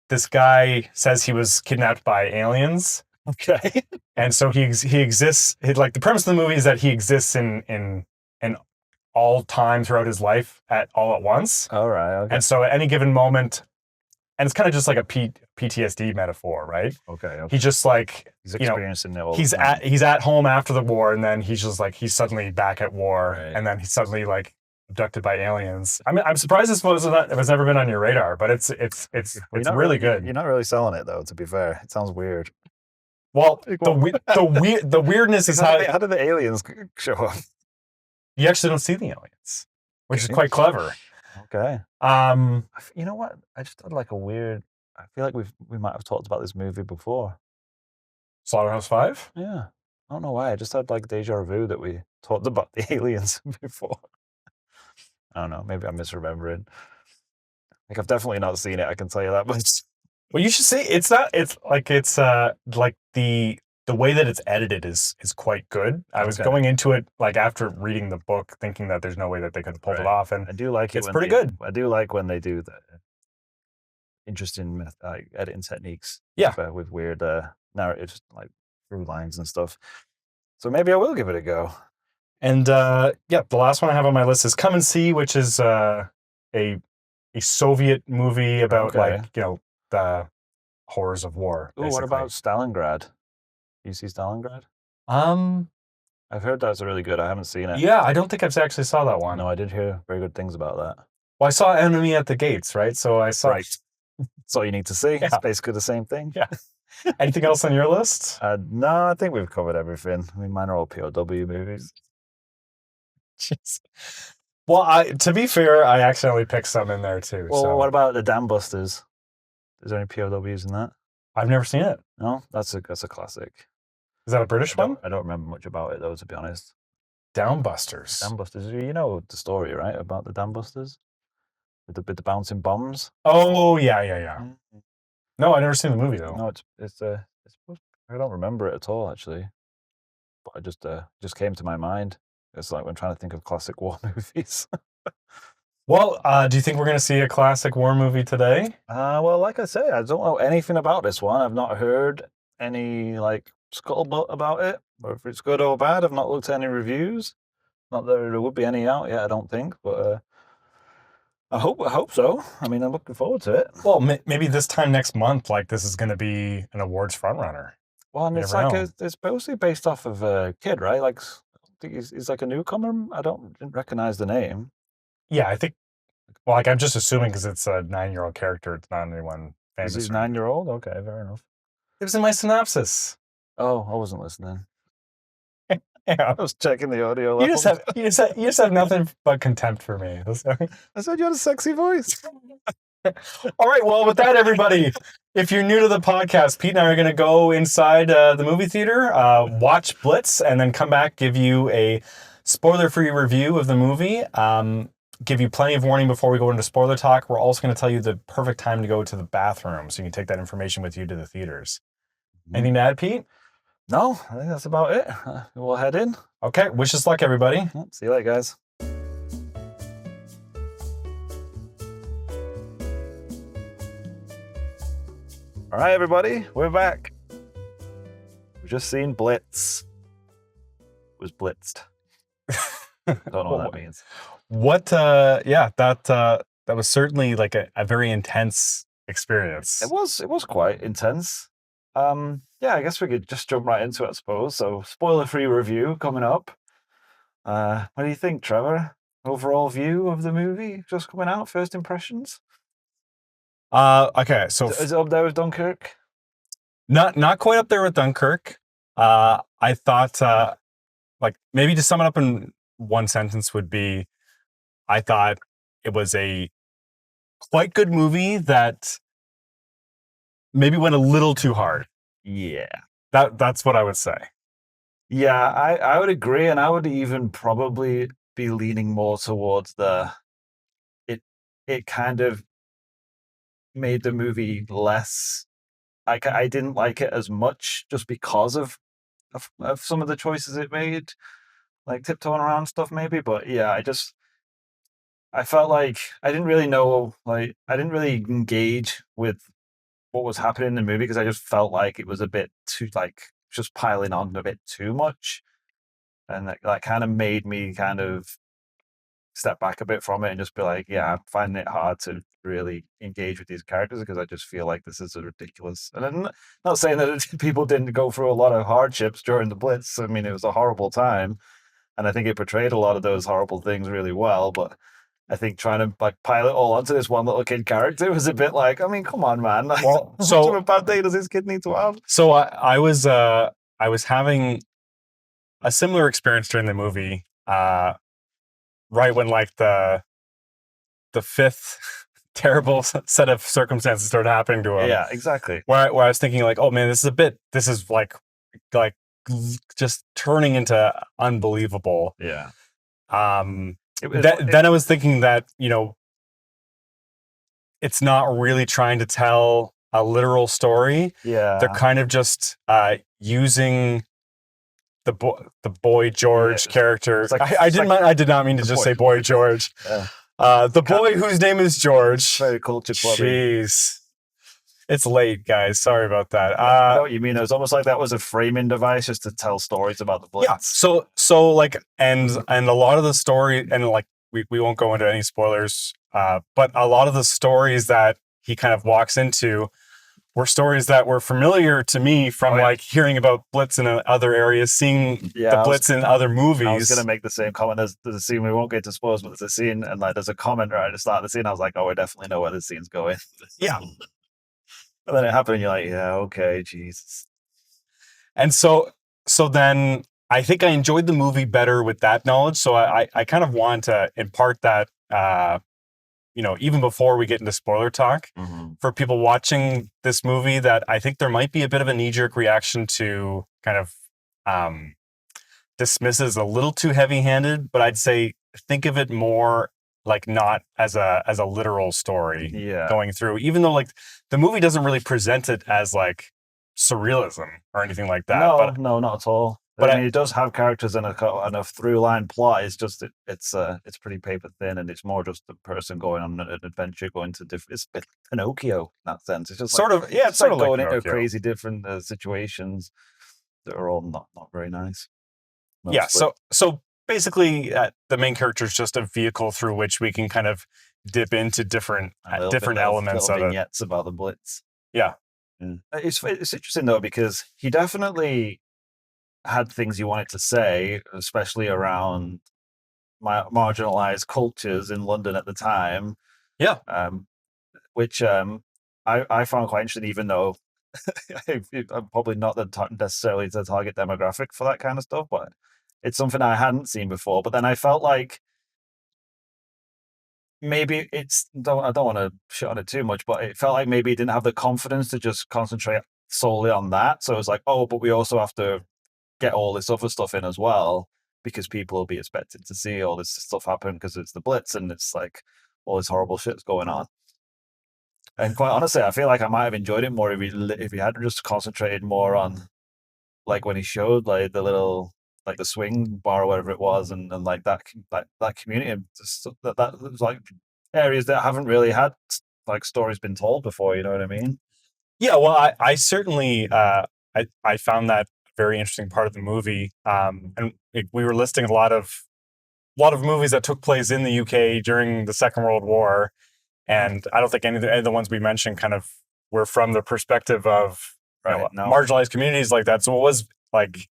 this guy says he was kidnapped by aliens.
Okay.
And so he exists. Like the premise of the movie is that he exists in all time throughout his life all at once.
All right. Okay.
And so at any given moment, and it's kind of just like a PTSD metaphor, right?
Okay.
He just like
he's experiencing it all.
He's at home after the war, and then he's just like he's suddenly back at war, right. And then he's suddenly like abducted by aliens. I mean, I'm surprised this has never been on your radar, but it's really good.
You're not really selling it though. To be fair, it sounds weird.
Well, the weirdness is how
do the aliens show up?
You actually don't see the aliens, which is quite clever.
Okay. You know what? I just had like a weird. I feel like we might have talked about this movie before.
Slaughterhouse-5?
Yeah. I don't know why. I just had like deja vu that we talked about the aliens before. I don't know. Maybe I'm misremembering. Like I've definitely not seen it. I can tell you that much.
Well, you should see. It's not. It's like the way that it's edited is quite good. I was going into it like after reading the book, thinking that there's no way that they could have pulled it off, and
I do like it.
It's pretty good.
I do like when they do that interesting editing techniques.
Yeah,
with weird narratives like through lines and stuff. So maybe I will give it a go.
And the last one I have on my list is Come and See, which is a Soviet movie about the horrors of war.
Ooh, what about Stalingrad? You see Stalingrad? I've heard that's really good. I haven't seen it.
Yeah, I don't think I've actually saw that one.
No, I did hear very good things about that.
Well, I saw Enemy at the Gates, right? So I saw.
Right. That's all you need to see. Yeah. It's basically the same thing.
Yeah. Anything else on your list?
No, I think we've covered everything. I mean, mine are all POW movies.
Jeez. Well, to be fair, I accidentally picked some in there too.
Well, what about the Dam Busters? Is there any POWs in that?
I've never seen it.
No, that's a classic.
Is that a British one?
I don't remember much about it though, to be honest.
Dam Busters.
Dam Busters. You know the story, right? About the Dam Busters with the bouncing bombs.
Oh yeah. Mm-hmm. No, I've never seen the movie though.
No, it's I don't remember it at all actually, but it just came to my mind. It's like when trying to think of classic war movies.
Well, do you think we're going to see a classic war movie today?
Well, like I say, I don't know anything about this one. I've not heard any like scuttlebutt about it, or if it's good or bad. I've not looked at any reviews. Not that there would be any out yet, I don't think, but I hope so. I mean, I'm looking forward to it.
Well, maybe this time next month, like this is going to be an awards frontrunner.
Well, and it's like it's mostly based off of a kid, right? Like, I think he's like a newcomer. Didn't recognize the name.
Yeah, I think. Well, like I'm just assuming because it's a 9-year-old character, it's not anyone famous.
Is he 9-year-old? Okay, fair enough.
It was in my synopsis.
Oh, I wasn't listening.
Yeah,
I was checking the audio level.
You just have nothing but contempt for me.
I said you had a sexy voice.
All right, well, with that, everybody, if you're new to the podcast, Pete and I are going to go inside the movie theater, watch Blitz, and then come back, give you a spoiler-free review of the movie, give you plenty of warning before we go into spoiler talk. We're also going to tell you the perfect time to go to the bathroom, so you can take that information with you to the theaters. Anything to add, Pete?
No, I think that's about it. We'll head in.
Okay, wish us luck, everybody.
See you later, guys. All right, everybody, we're back. We've just seen Blitz. It was blitzed. Don't know what that means.
What? That was certainly like a very intense experience.
It was quite intense. I guess we could just jump right into it, I suppose. So, spoiler-free review coming up. What do you think, Trevor? Overall view of the movie just coming out, first impressions?
Okay, so
is it up there with Dunkirk?
Not quite up there with Dunkirk. I thought, like maybe to sum it up in one sentence would be, I thought it was a quite good movie that maybe went a little too hard.
Yeah.
That's what I would say.
Yeah, I would agree, and I would even probably be leaning more towards it kind of made the movie less I didn't like it as much just because of some of the choices it made, like tiptoeing around stuff maybe. But yeah, I felt like I didn't really know, like I didn't really engage with what was happening in the movie because I just felt like it was a bit too like just piling on a bit too much, and that kind of made me kind of step back a bit from it and just be like, yeah, I'm finding it hard to really engage with these characters because I just feel like this is ridiculous. And I'm not saying that people didn't go through a lot of hardships during the Blitz. I mean, it was a horrible time, and I think it portrayed a lot of those horrible things really well. But I think trying to like pile it all onto this one little kid character was a bit like, I mean, come on, man. Like,
Well,
how much of a bad day does this kid need to have?
So I was having a similar experience during the movie, right when like the fifth terrible set of circumstances started happening to him.
Yeah, exactly.
Where I was thinking like, oh man, this is like just turning into unbelievable.
Yeah.
Then I was thinking that, you know, it's not really trying to tell a literal story.
Yeah.
They're kind of just using the boy George character. Like, I did not mean to just say boy George. The boy whose name is George.
Very culture clubby.
Jeez. It's late, guys. Sorry about that.
I know what you mean. It was almost like that was a framing device just to tell stories about the Blitz.
Yeah. So like, and a lot of the story, and like, we won't go into any spoilers, but a lot of the stories that he kind of walks into were stories that were familiar to me from like hearing about Blitz in other areas, seeing the Blitz in other movies.
I was going to make the same comment. There's a scene, we won't get to spoilers, but there's a scene, and like there's a comment right at the start of the scene. I was like, oh, I definitely know where this scene's going.
Yeah.
And then it happened, and you're like, yeah, okay, Jesus.
And so then I think I enjoyed the movie better with that knowledge. So I kind of want to impart that, you know, even before we get into spoiler talk, for people watching this movie, that I think there might be a bit of a knee-jerk reaction to kind of dismiss it as a little too heavy-handed, but I'd say think of it more like not as a literal story going through, even though like the movie doesn't really present it as like surrealism or anything like that.
No, not at all. But I mean, it does have characters and a through line plot. It's just it's pretty paper thin, and it's more just the person going on an adventure, going to different. It's a bit like Pinocchio in that sense. It's just
sort of it's sort of
going
like
into crazy different situations that are all not very nice.
Mostly. Yeah. So basically, the main character is just a vehicle through which we can kind of dip into different elements of
vignettes about the Blitz.
Yeah.
It's interesting though, because he definitely had things he wanted to say, especially around marginalized cultures in London at the time.
Yeah.
Which I found quite interesting, even though I'm probably not necessarily the target demographic for that kind of stuff, but it's something I hadn't seen before. But then I felt like maybe I don't want to shit on it too much, but it felt like maybe it didn't have the confidence to just concentrate solely on that. So it was like, oh, but we also have to get all this other stuff in as well, because people will be expected to see all this stuff happen because it's the Blitz and it's like all this horrible shit's going on. And quite honestly, I feel like I might have enjoyed it more if he had just concentrated more on like when he showed like the little like the swing bar or whatever it was, and like that community, and that was like areas that haven't really had like stories been told before. You know what I mean?
Yeah. Well, I certainly I found that very interesting part of the movie, and we were listing a lot of movies that took place in the UK during the Second World War, and I don't think any of the ones we mentioned kind of were from the perspective of marginalized communities like that. So it was like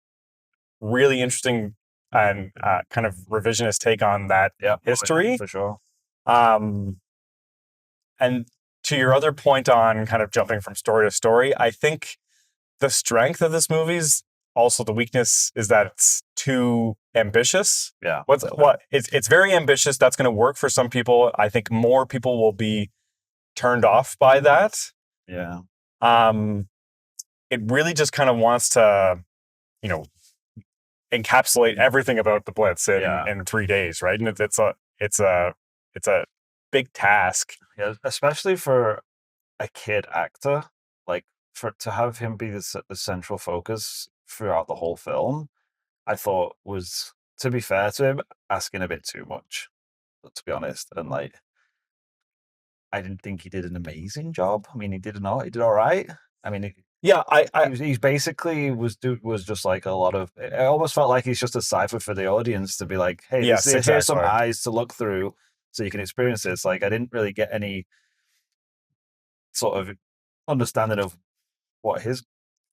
really interesting and kind of revisionist take on that history
for sure.
And to your other point on kind of jumping from story to story, I think the strength of this movie's also the weakness is that it's too ambitious.
Yeah.
It's very ambitious. That's going to work for some people. I think more people will be turned off by that.
Yeah.
It really just kind of wants to, you know, encapsulate everything about the Blitz in 3 days, right? And it's a big task.
Yeah, especially for a kid actor. Like to have him be the central focus throughout the whole film, I thought was, to be fair to him, asking a bit too much, to be honest. And like, I didn't think he did an amazing job. I mean, he did all right. I mean,
Yeah,
he's basically was just like a lot of. It almost felt like he's just a cipher for the audience to be like, hey,
yes,
here's some
exactly.
eyes to look through so you can experience this. Like, I didn't really get any sort of understanding of what his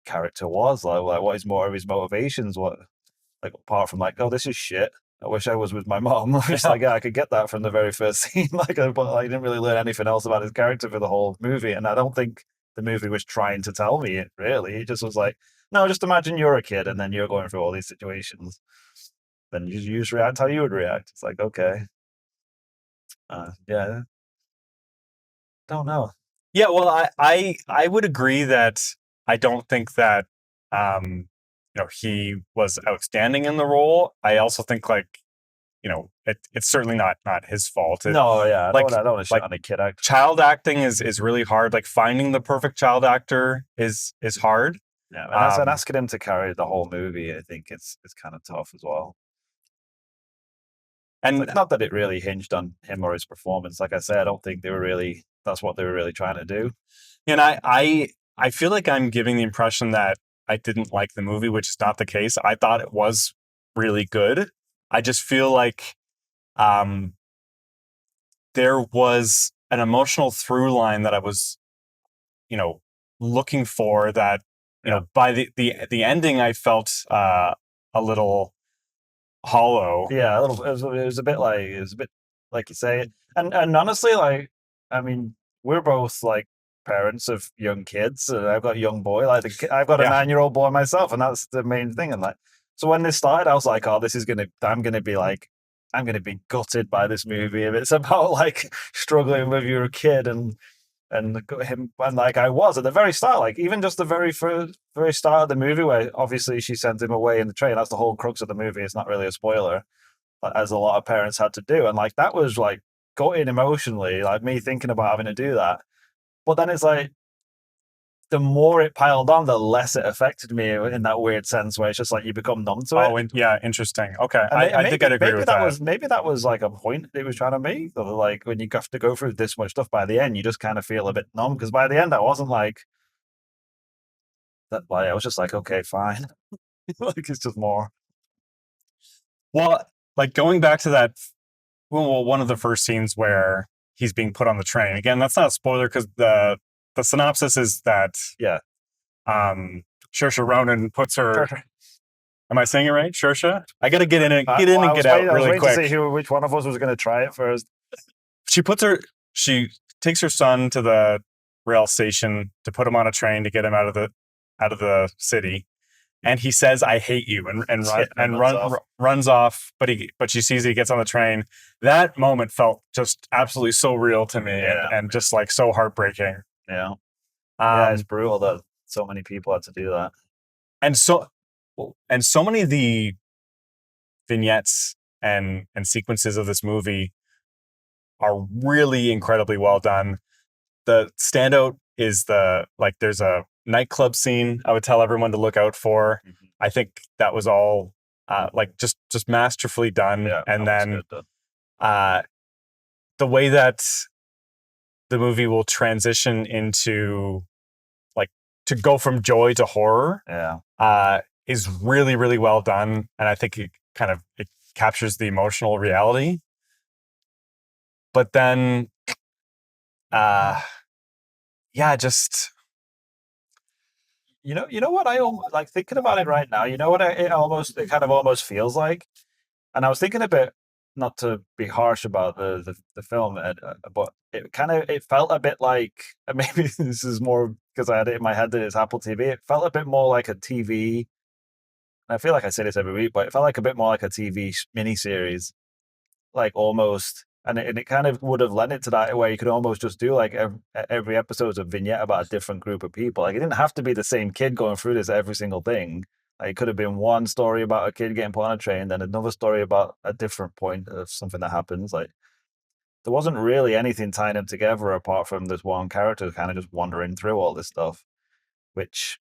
character was like what is more of his motivations, what, like, apart from like, oh, this is shit, I wish I was with my mom. It's like, yeah, I could get that from the very first scene. Like, but I didn't really learn anything else about his character for the whole movie, and I don't think the movie was trying to tell me it really. It just was like, no, just imagine you're a kid and then you're going through all these situations, then you just react how you would react. It's like, okay, yeah, don't know.
Yeah, well, I would agree that I don't think that he was outstanding in the role. I also think, like, it's certainly not his fault.
No, yeah, I
like
don't want to shit
like
on a kid actor.
child acting is really hard. Like, finding the perfect child actor is hard.
Yeah, and asking him to carry the whole movie, I think it's kind of tough as well.
And
like, not that it really hinged on him or his performance. Like I said, I don't think that's what they were really trying to do.
And I feel like I'm giving the impression that I didn't like the movie, which is not the case. I thought it was really good. I just feel like there was an emotional through line that I was, looking for, that, by the ending, I felt a little hollow.
Yeah, a little. It was a bit like you say. And honestly, like, I mean, we're both like parents of young kids, and I've got a young boy. Like, I've got a 9-year-old boy myself, and that's the main thing. And like, so when this started, I was like, oh, I'm gonna be gutted by this movie if it's about like struggling with your kid and him, and like I was at the very start, like even just the very start of the movie where obviously she sends him away in the train. That's the whole crux of the movie. It's not really a spoiler, as a lot of parents had to do, and like that was like gutting emotionally, like me thinking about having to do that. But then it's like the more it piled on, the less it affected me in that weird sense where it's just like you become numb to it.
Oh, yeah, interesting. Okay, I think I'd agree with that.
Maybe that was like a point it was trying to make. Like, when you have to go through this much stuff, by the end, you just kind of feel a bit numb. Because by the end, I wasn't like that. Like, I was just like, okay, fine. Like, it's just more.
Well, like, going back to that, one of the first scenes where he's being put on the train. Again, that's not a spoiler because the synopsis is that Saoirse Ronan puts her. Am I saying it right, Saoirse? I got to get in and get out really quick.
To see which one of us was going to try it first.
She takes her son to the rail station to put him on a train to get him out of the city, and he says, "I hate you," and runs off. But she sees he gets on the train. That moment felt just absolutely so real to me, and just like so heartbreaking.
Yeah, it's brutal that so many people had to do that,
and so many of the vignettes and sequences of this movie are really incredibly well done. The standout is there's a nightclub scene I would tell everyone to look out for.
Mm-hmm.
I think that was all just masterfully done.
Yeah,
and then the way that the movie will transition into, like, to go from joy to horror is really, really well done. And I think it captures the emotional reality. But then, just...
You know what I like thinking about it right now. You know what it kind of almost feels like, and I was thinking a bit, not to be harsh about the film, but it felt a bit like, maybe this is more because I had it in my head that it's Apple TV. It felt a bit more like a TV. I feel like I say this every week, but it felt like a bit more like a TV miniseries, like almost. And it kind of would have lent it to that, where you could almost just do like every episode's a vignette about a different group of people. Like, it didn't have to be the same kid going through this every single thing. Like, it could have been one story about a kid getting put on a train, then another story about a different point of something that happens. Like, there wasn't really anything tying them together apart from this one character kind of just wandering through all this stuff. which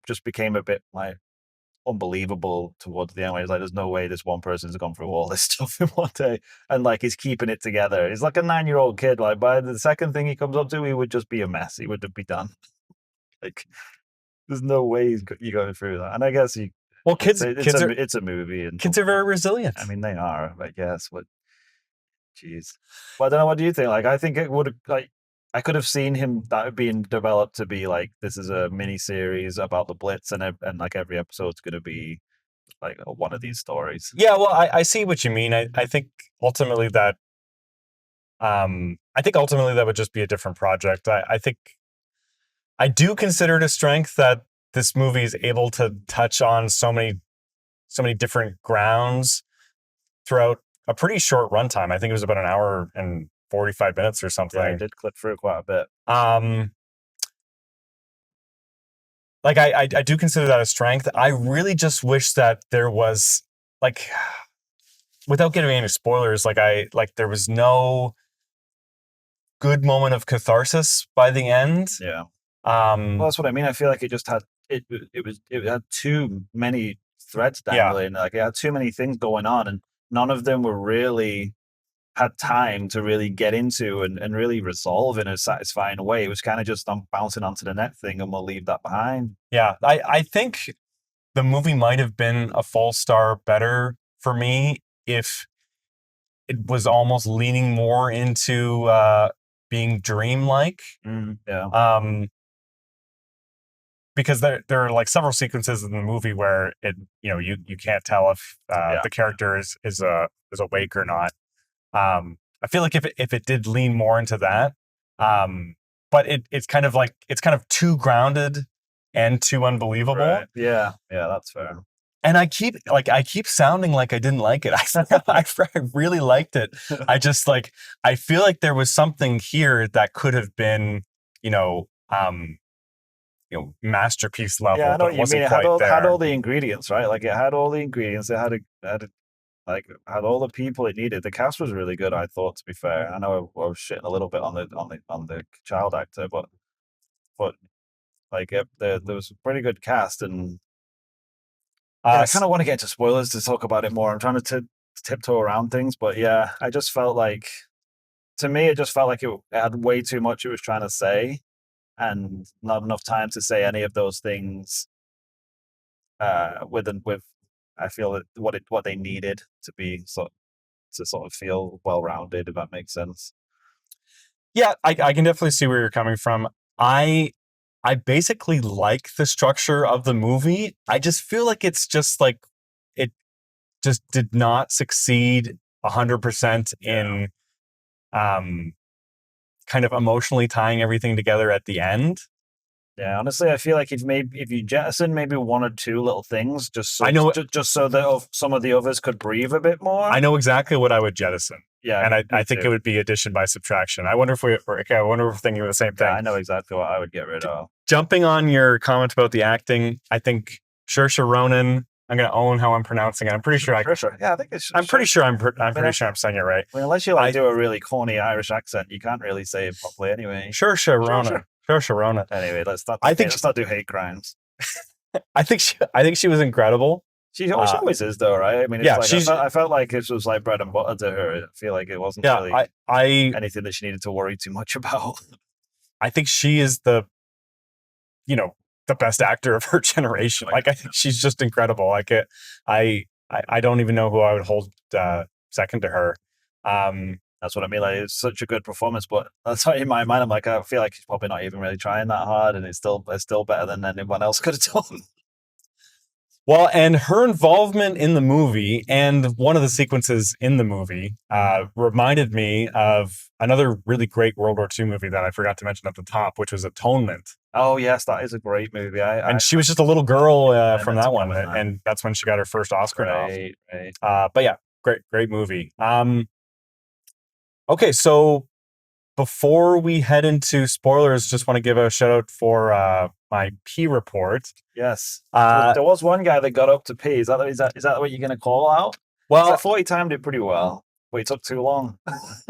just became a bit like unbelievable towards the end. Where it's like, there's no way this one person's gone through all this stuff in one day, and like he's keeping it together. He's like a 9-year-old kid. Like by the second thing he comes up to, he would just be a mess. He would be done. Like there's no way you're going through that. And I guess it's a movie, and
kids are very resilient.
I mean, they are, I guess. But jeez, well, I don't know. What do you think? Like, I think it would have like. I could have seen him that being developed to be like, this is a mini series about the Blitz, and like every episode's going to be like one of these stories.
Yeah, well, I see what you mean. I think ultimately that would just be a different project. I think I do consider it a strength that this movie is able to touch on so many different grounds throughout a pretty short runtime. I think it was about an hour and 45 minutes or something.
Yeah, it did clip through quite a bit.
Like I do consider that a strength. I really just wish that there was, like, without giving any spoilers, there was no good moment of catharsis by the end.
Yeah. Well, that's what I mean. I feel like it just had it had too many threads dangling. Like it had too many things going on, and none of them were really had time to really get into and really resolve in a satisfying way. It was kind of just bouncing onto the next thing, and we'll leave that behind.
Yeah, I think the movie might have been a full star better for me if it was almost leaning more into being dreamlike.
Yeah.
Because there are like several sequences in the movie where you can't tell if the character is awake or not. I feel like if it did lean more into that, but it's kind of too grounded and too unbelievable.
Right. Yeah, that's fair.
And I keep sounding like I didn't like it. I really liked it. I feel like there was something here that could have been, masterpiece level.
Yeah, I know what you mean. It had all the ingredients, right? Like it had all the ingredients. It had all the people it needed. The cast was really good, I thought. To be fair, I know I was shitting a little bit on the child actor, but like there was a pretty good cast, and I kind of want to get into spoilers to talk about it more. I'm trying to tiptoe around things, but yeah, I just felt like, to me, it just felt like it had way too much it was trying to say, and not enough time to say any of those things. With I feel that what they needed to be sort of feel well rounded, if that makes sense.
Yeah, I can definitely see where you're coming from. I basically like the structure of the movie. I just feel like it's just like it just did not succeed 100% in kind of emotionally tying everything together at the end.
Yeah, honestly, I feel like if you jettison maybe one or two little things, just so that some of the others could breathe a bit more.
I know exactly what I would jettison.
Yeah,
and I think it would be addition by subtraction. I wonder if we're thinking of the same thing.
Yeah, I know exactly what I would get rid of.
Jumping on your comment about the acting, I think Saoirse Ronan. I'm going to own how I'm pronouncing it. I'm pretty sure
Yeah, I think it's.
I'm pretty sure I'm saying it right.
I mean, unless you do a really corny Irish accent, you can't really say it properly anyway.
Saoirse Ronan. Saoirse Ronan.
Anyway, let's not do hate crimes.
I think she was incredible.
She always is, though, right? I mean, I felt like this was like bread and butter to her. I feel like it wasn't really anything that she needed to worry too much about.
I think she is the best actor of her generation. Like, I think she's just incredible. Like, I don't even know who I would hold second to her.
That's what I mean. Like, it's such a good performance, but that's why in my mind, I'm like, I feel like she's probably not even really trying that hard, and it's still better than anyone else could have done.
Well, and her involvement in the movie and one of the sequences in the movie reminded me of another really great World War II movie that I forgot to mention at the top, which was Atonement.
Oh, yes, that is a great movie.
She was just a little girl from that one, and that's when she got her first Oscar nom.
Right.
But yeah, great movie. Okay, so before we head into spoilers, just want to give a shout out for my pee report.
Yes. There was one guy that got up to pee. Is that what you're going to call out? Well, I thought he timed it pretty well, but he took too long.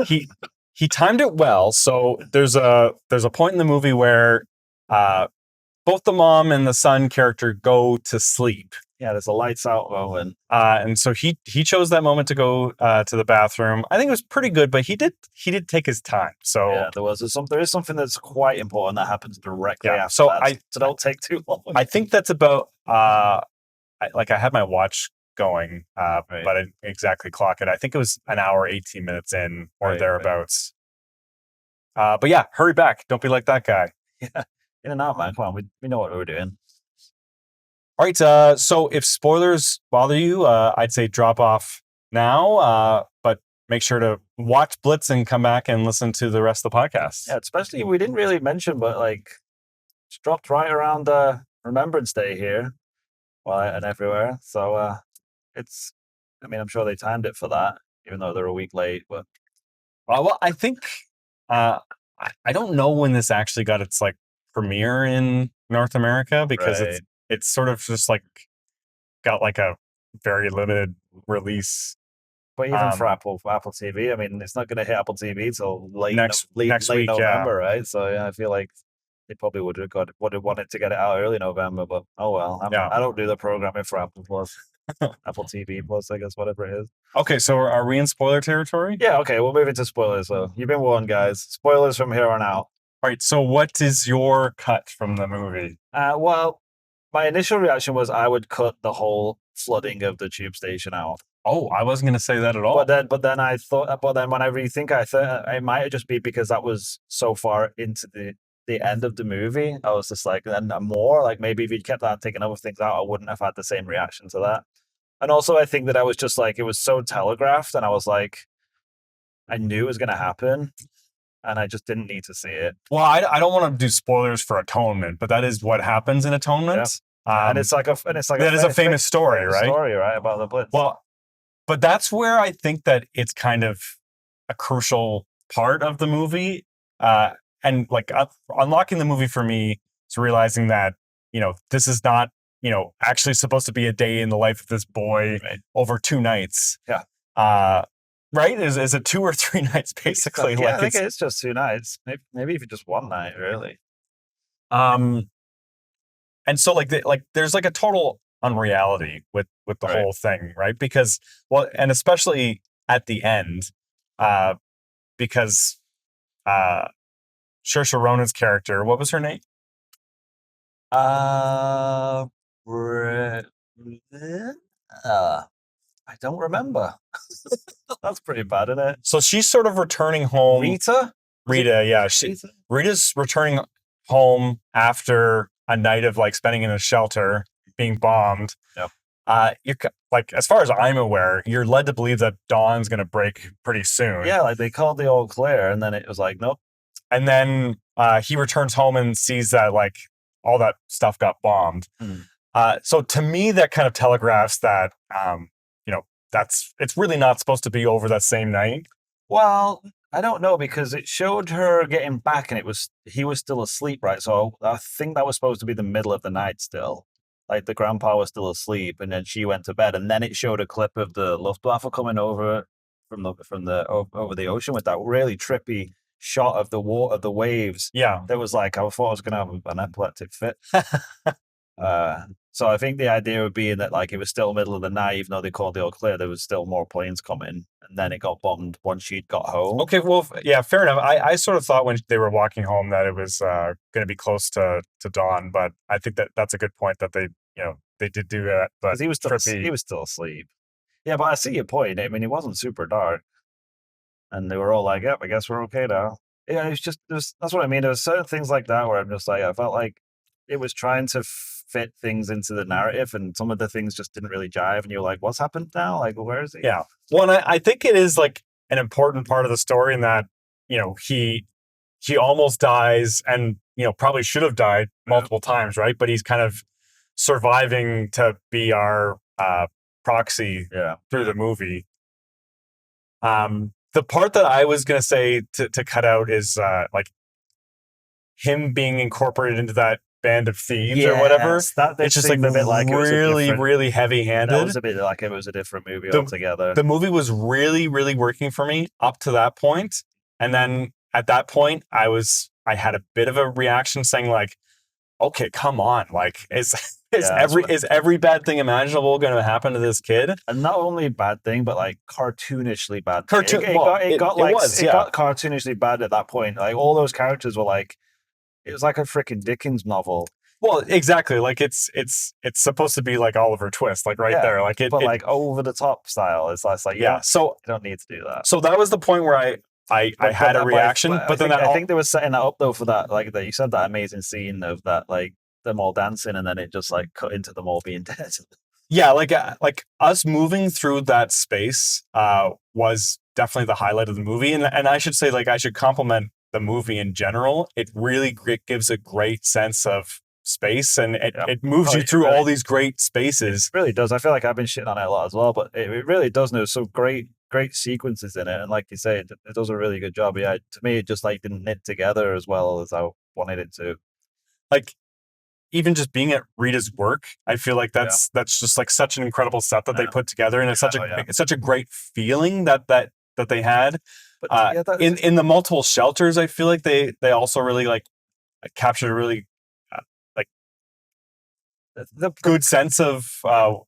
he timed it well. So there's a point in the movie where both the mom and the son character go to sleep.
Yeah, there's a lights out moment.
And so he chose that moment to go to the bathroom. I think it was pretty good, but he did take his time. So
yeah, there is something that's quite important that happens directly after
so
that. So don't take too long.
I think that's about I had my watch going,
Right.
but I didn't exactly clock it. I think it was an hour, 18 minutes in or thereabouts. But yeah, hurry back. Don't be like that guy.
Yeah, in and out, man. Come on, we know what we're doing.
All right. So if spoilers bother you, I'd say drop off now. But make sure to watch Blitz and come back and listen to the rest of the podcast.
Yeah, especially we didn't really mention, but like it's dropped right around Remembrance Day here, and everywhere. So it's. I mean, I'm sure they timed it for that, even though they're a week late. But
well, I think I don't know when this actually got its like premiere in North America because it's sort of just like got like a very limited release.
But even for Apple TV, I mean, it's not going to hit Apple TV till
next week,
November, right? So yeah, I feel like they probably would have wanted to get it out early November. But oh well, I don't do the programming for Apple Plus, Apple TV Plus, I guess, whatever it is.
Okay, so are we in spoiler territory?
Yeah. Okay, we'll move into spoilers. So you've been warned, guys. Spoilers from here on out.
All right. So what is your cut from the movie?
Well, my initial reaction was I would cut the whole flooding of the tube station out.
Oh, I wasn't going to say that at all.
But then I thought. But then when I rethink, I thought it might just be because that was so far into the end of the movie. I was just like, and more like maybe if you'd kept that, taking other things out, I wouldn't have had the same reaction to that. And also, I think that I was just like, it was so telegraphed, and I was like, I knew it was going to happen, and I just didn't need to see it.
Well, I don't want to do spoilers for Atonement, but that is what happens in Atonement.
Yeah. And it's like a
famous story, right?
Story, right, about the Blitz.
Well, but that's where I think that it's kind of a crucial part of the movie, and like unlocking the movie for me is realizing that this is not actually supposed to be a day in the life of this boy over 2 nights.
Yeah.
Right? Is it 2 or 3 nights basically?
Yeah, I think it's just 2 nights. Maybe even just 1 night, really.
And so there's like a total unreality with the whole thing, right? Because and especially at the end, because Saoirse Ronan's character, what was her name?
I don't remember. That's pretty bad, isn't it?
So she's sort of returning home.
Rita,
yeah. Rita's returning home after a night of like spending in a shelter, being bombed.
Yep.
You're like, as far as I'm aware, you're led to believe that dawn's going to break pretty soon.
Yeah, like they called the all clear, and then it was like, nope.
And then he returns home and sees that like all that stuff got bombed. So to me, that kind of telegraphs that it's really not supposed to be over that same night.
Well, I don't know, because it showed her getting back, and he was still asleep, right? So I think that was supposed to be the middle of the night still. Like the grandpa was still asleep, and then she went to bed, and then it showed a clip of the Luftwaffe coming over over the ocean with that really trippy shot of the water, of the waves.
Yeah,
that was like, I thought I was gonna have an epileptic fit. So I think the idea would be that like it was still middle of the night, even though they called the all clear, there was still more planes coming, and then it got bombed once she'd got home.
Okay, well, yeah, fair enough. I sort of thought when they were walking home that it was going to be close to dawn, but I think that's a good point that they did do that. But
he was still asleep. Yeah, but I see your point. I mean, it wasn't super dark, and they were all like, "Yep, I guess we're okay now." Yeah, that's what I mean. There was certain things like that where I'm just like, I felt like it was trying to fit things into the narrative, and some of the things just didn't really jive, and you're like, what's happened now? Like, where is he?
Yeah. Well, and I think it is like an important part of the story in that, he almost dies, and, probably should have died multiple times, right? But he's kind of surviving to be our proxy through the movie. The part that I was going to say to cut out is like him being incorporated into that band of thieves or whatever. It's just like a bit like really heavy-handed.
That was a bit like it was a different movie altogether.
The movie was really working for me up to that point, and then at that point, I had a bit of a reaction saying like,
okay, come on, like is every bad thing imaginable going to happen to this kid?
And not only bad thing, but like cartoonishly bad.
It
got cartoonishly bad at that point. Like all those characters were like, it was like a freaking Dickens novel.
Well, exactly. Like it's supposed to be like Oliver Twist, like there, like
like over the top style. It's like so you don't need to do that.
So that was the point where I had a reaction, but then
I think they were setting that up though for that, like that you said, that amazing scene of that, like them all dancing, and then it just like cut into them all being dead.
Yeah, like us moving through that space was definitely the highlight of the movie, and I should say, like, I should compliment the movie in general. It really gives a great sense of space, and it moves you through all these great spaces.
It really does. I feel like I've been shitting on it a lot as well, but it really does. There's some great sequences in it, and like you say, it does a really good job. Yeah, to me, it just like didn't knit together as well as I wanted it to.
Like, even just being at Rita's work, I feel like that's just like such an incredible set that they put together, and it's such a great feeling that they had. But in the multiple shelters, I feel like they also really like captured a really the good sense of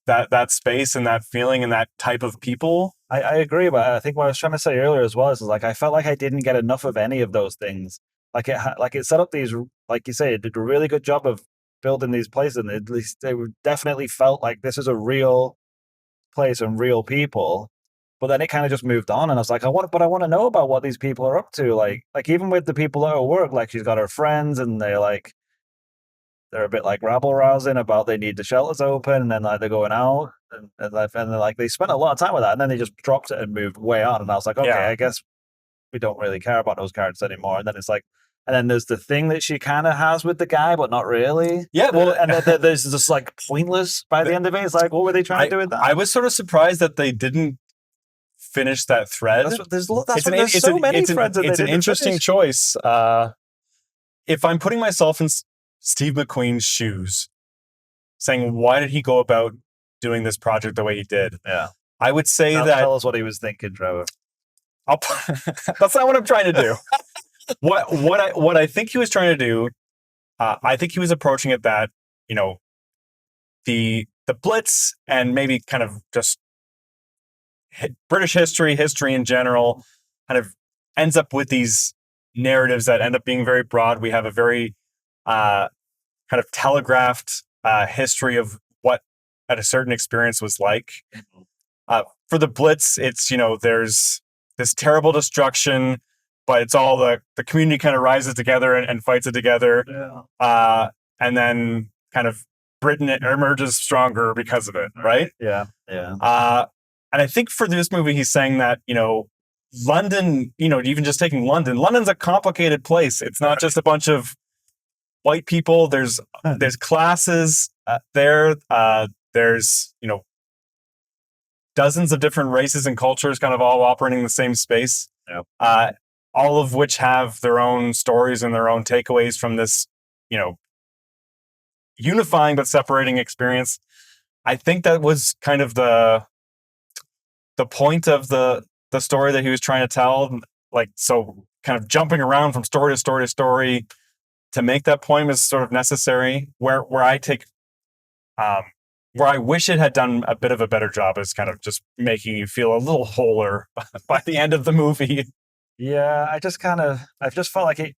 that space and that feeling and that type of people.
I agree, but I think what I was trying to say earlier as well is like I felt like I didn't get enough of any of those things. Like it set up these, like you say, it did a really good job of building these places, and at least they definitely felt like this is a real place and real people. But then it kind of just moved on, and I was like, I want to know about what these people are up to. Like even with the people at her work, like she's got her friends, and they're a bit like rabble rousing about they need the shelters open, and then like they're going out, and then like they spent a lot of time with that, and then they just dropped it and moved way on. And I was like, okay, I guess we don't really care about those characters anymore. And then it's like, and then there's the thing that she kind of has with the guy, but not really.
Yeah, well,
and then there's just like pointless by the end of it. It's like, what were they trying to do with that?
I was sort of surprised that they didn't finish that thread.
There's so many threads.
It's an interesting choice. If I'm putting myself in Steve McQueen's shoes, saying, why did he go about doing this project the way he did?
Yeah.
I would say
tell us what he was thinking, Trevor.
That's not what I'm trying to do. What I think he was trying to do, I think he was approaching it that, the Blitz and maybe kind of just British history in general kind of ends up with these narratives that end up being very broad. We have a very kind of telegraphed history of what a certain experience was like. For the Blitz, it's, there's this terrible destruction, but it's all the community kind of rises together and fights it together.
Yeah.
And then kind of Britain emerges stronger because of it, right?
Yeah, yeah.
And I think for this movie, he's saying that, London, even just taking London's a complicated place. It's not just a bunch of white people. There's classes there. There's, dozens of different races and cultures kind of all operating in the same space.
Yeah.
All of which have their own stories and their own takeaways from this, unifying but separating experience. I think that was kind of the point of the story that he was trying to tell. Like, so kind of jumping around from story to story to story to make that point is sort of necessary. Where I take, where I wish it had done a bit of a better job is kind of just making you feel a little wholer by the end of the movie.
Yeah, I just felt like it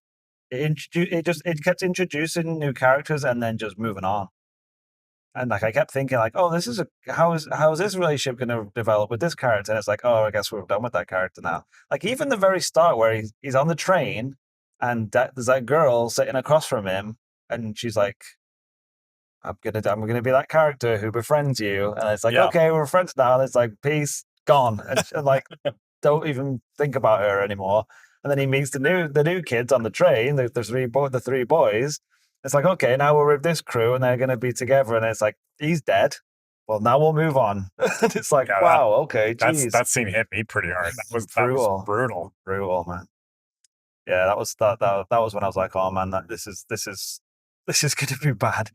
kept introducing new characters and then just moving on. And like I kept thinking like, oh, how is this relationship going to develop with this character? And it's like, oh, I guess we're done with that character now. Like even the very start where he's on the train and there's that girl sitting across from him, and she's like, I'm gonna be that character who befriends you, and it's like, okay, we're friends now. And it's like, peace, gone, and like, don't even think about her anymore. And then he meets the new kids on the train, the three boys. It's like, okay, now we're with this crew and they're going to be together. And it's like, he's dead. Well, now we'll move on. It's like, wow, okay, geez.
That scene hit me pretty hard. That was brutal.
Brutal, man. Yeah, that was when I was like, oh man, this is going to be bad.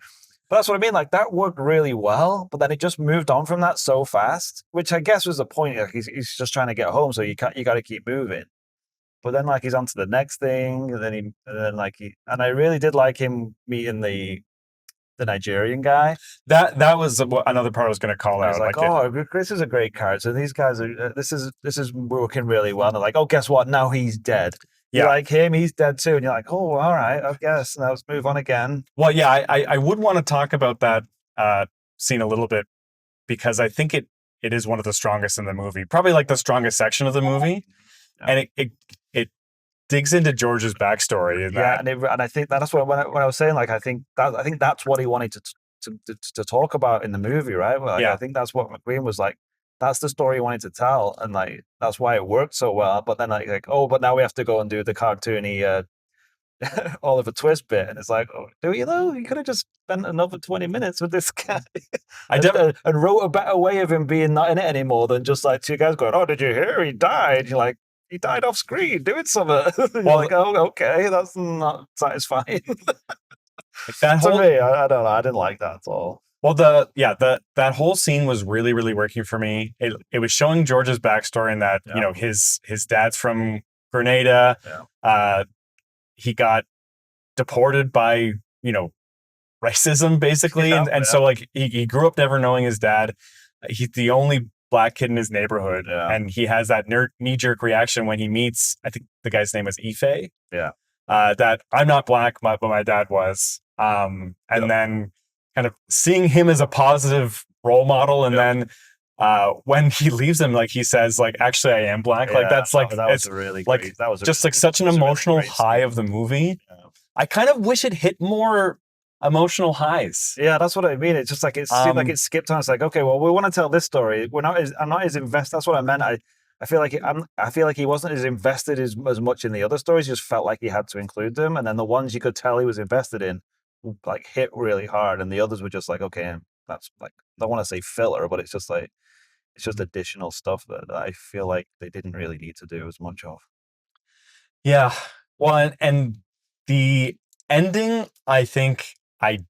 But that's what I mean. Like that worked really well, but then it just moved on from that so fast, which I guess was the point. Like he's just trying to get home, so you got to keep moving. But then like he's on to the next thing, and then I really did like him meeting the the Nigerian guy.
That was another part I was going to call
I
out.
was like, oh, Chris is a great character. These guys are. This is working really well. And they're like, oh, guess what? Now he's dead. You like him? He's dead too. And you're like, oh, all right, I guess. Now let's move on again.
Well, yeah, I would want to talk about that scene a little bit because I think it is one of the strongest in the movie, probably like the strongest section of the movie, and it digs into George's backstory.
And I think that's what when I was saying, like, I think that's what he wanted to talk about in the movie, right? Well, I think that's what McQueen was like. That's the story he wanted to tell, and like that's why it worked so well. But then like oh, but now we have to go and do the cartoony Oliver Twist bit, and it's like, oh, do you know? You could have just spent another 20 minutes with this guy, and wrote a better way of him being not in it anymore than just like two guys going, "Oh, did you hear? He died." You're like, he died off screen doing something. You're like, oh, okay, that's not satisfying. To me, I don't know. I didn't like that at all.
Well, that whole scene was really, really working for me. It was showing George's backstory and that, you know, his dad's from Grenada.
Yeah.
He got deported by, you know, racism basically. And so like he grew up never knowing his dad. He's the only black kid in his neighborhood.
Yeah.
And he has that knee-jerk reaction when he meets, I think the guy's name was Ife.
Yeah.
That I'm not black, but my dad was. And then kind of seeing him as a positive role model, and then when he leaves him, like he says, like, actually, I am black. Like that's like
that was really
like
great. That was
just like such an emotional high of the movie. Yeah. I kind of wish it hit more emotional highs.
Yeah, that's what I mean. It's just like it seemed like it skipped on. It's like, okay, well, we want to tell this story. I'm not as invested. That's what I meant. I feel like he wasn't as invested as much in the other stories. He just felt like he had to include them, and then the ones you could tell he was invested in, like, hit really hard, and the others were just like, okay, that's like, I don't want to say filler, but it's just like it's just additional stuff that I feel like they didn't really need to do as much of.
Yeah, well, and the ending, I think I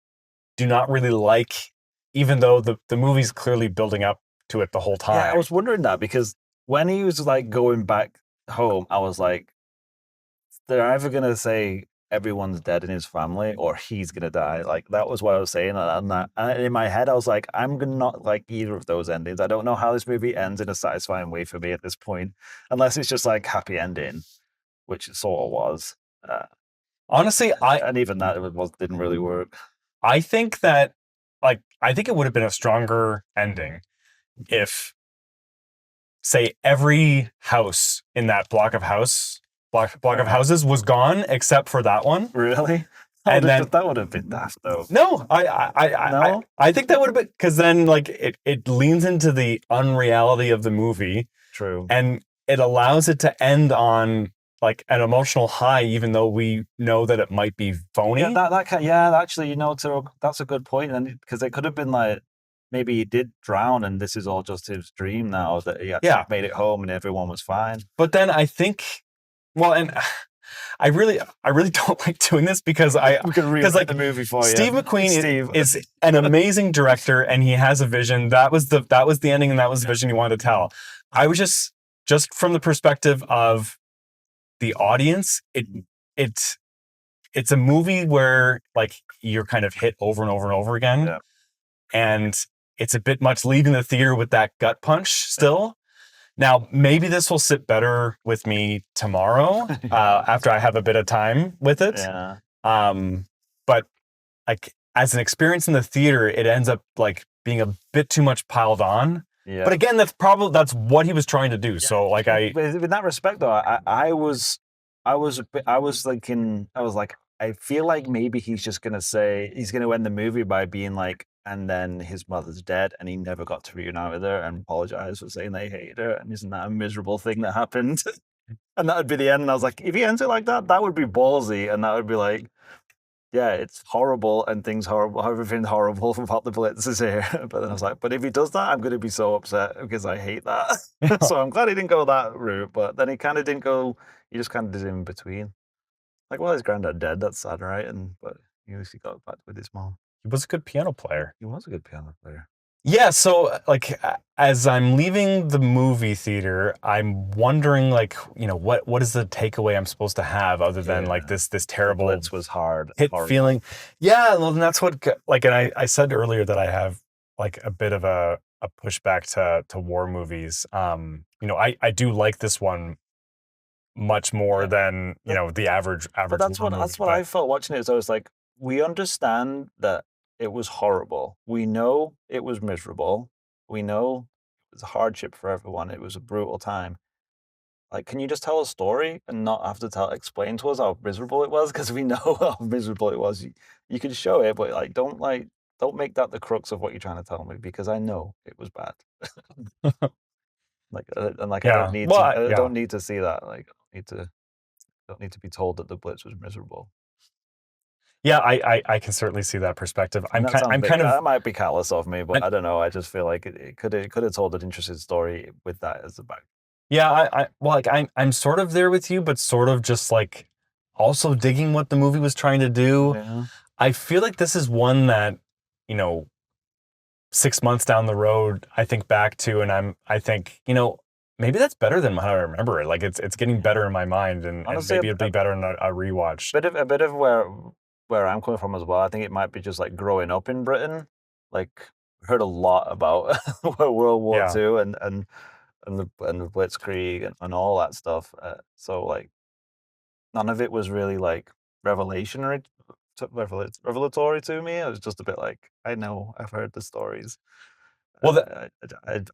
do not really like, even though the movie's clearly building up to it the whole time.
Yeah, I was wondering that because when he was like going back home, I was like, they're either gonna say everyone's dead in his family or he's gonna die. Like that was what I was saying, and in my head I was like, I'm not like either of those endings. I don't know how this movie ends in a satisfying way for me at this point, unless it's just like happy ending, which it sort of was.
Honestly,
and even that didn't really work.
I think that, like, I think it would have been a stronger ending if, say, every house in that block of houses was gone except for that one.
Really?
And then
that would have been daft, though.
No, I think that would have been, because then like it leans into the unreality of the movie.
True.
And it allows it to end on like an emotional high, even though we know that it might be phony.
Yeah, actually, you know, that's a good point, and because it could have been like, maybe he did drown, and this is all just his dream now that he actually made it home and everyone was fine.
But then I think, well, and I really don't like doing this because like
the movie for you.
Steve McQueen is an amazing director, and he has a vision. That was the ending, and that was the vision he wanted to tell. I was just from the perspective of the audience, it's a movie where like you're kind of hit over and over and over again, and it's a bit much leaving the theater with that gut punch still. Now, maybe this will sit better with me tomorrow after I have a bit of time with it.
Yeah.
But like as an experience in the theater, it ends up like being a bit too much piled on. Yeah. But again, that's what he was trying to do. Yeah. So like
in that respect though, I was thinking, I feel like maybe he's just going to he's going to end the movie by being like, and then his mother's dead and he never got to reunite with her and apologize for saying they hated her. And isn't that a miserable thing that happened? And that would be the end. And I was like, if he ends it like that, that would be ballsy. And that would be like, yeah, it's horrible and everything horrible about the Blitz is here. But then I was like, but if he does that, I'm going to be so upset because I hate that. So I'm glad he didn't go that route. But then he kind of didn't go, he just kind of did it in between. Like, well, his granddad dead, that's sad, right? But he got back with his mom.
He was a good piano player.
He was a good piano player.
Yeah, so like as I'm leaving the movie theater, I'm wondering like, what is the takeaway I'm supposed to have other than like this terrible
Blitz was hard
hit feeling. Yeah, well, and that's what like, and I said earlier that I have like a bit of a pushback to war movies. I do like this one much more than the average.
But that's
war
what
movie,
I felt watching it. So it's like we understand that it was horrible. We know it was miserable. We know it was a hardship for everyone. It was a brutal time. Like, can you just tell a story and not have to explain to us how miserable it was? Because we know how miserable it was. You can show it, but don't make that the crux of what you're trying to tell me because I know it was bad. I don't need to. I don't need to see that. Like, I don't need to be told that the Blitz was miserable.
Yeah, I can certainly see that perspective.
That might be callous of me, but I don't know. I just feel like it could have told an interesting story with that as the back.
Yeah, I'm sort of there with you, but sort of just like also digging what the movie was trying to do.
Yeah.
I feel like this is one that, 6 months down the road, I think back to, and I think, maybe that's better than how I remember it. Like it's getting better in my mind, and
Honestly,
maybe it'll be better in a rewatch.
A bit of where I'm coming from as well. I think it might be just like growing up in Britain. Like, heard a lot about World War II and the Blitzkrieg and all that stuff. So like, none of it was really like revelatory to me. It was just a bit like, I know, I've heard the stories.
Well,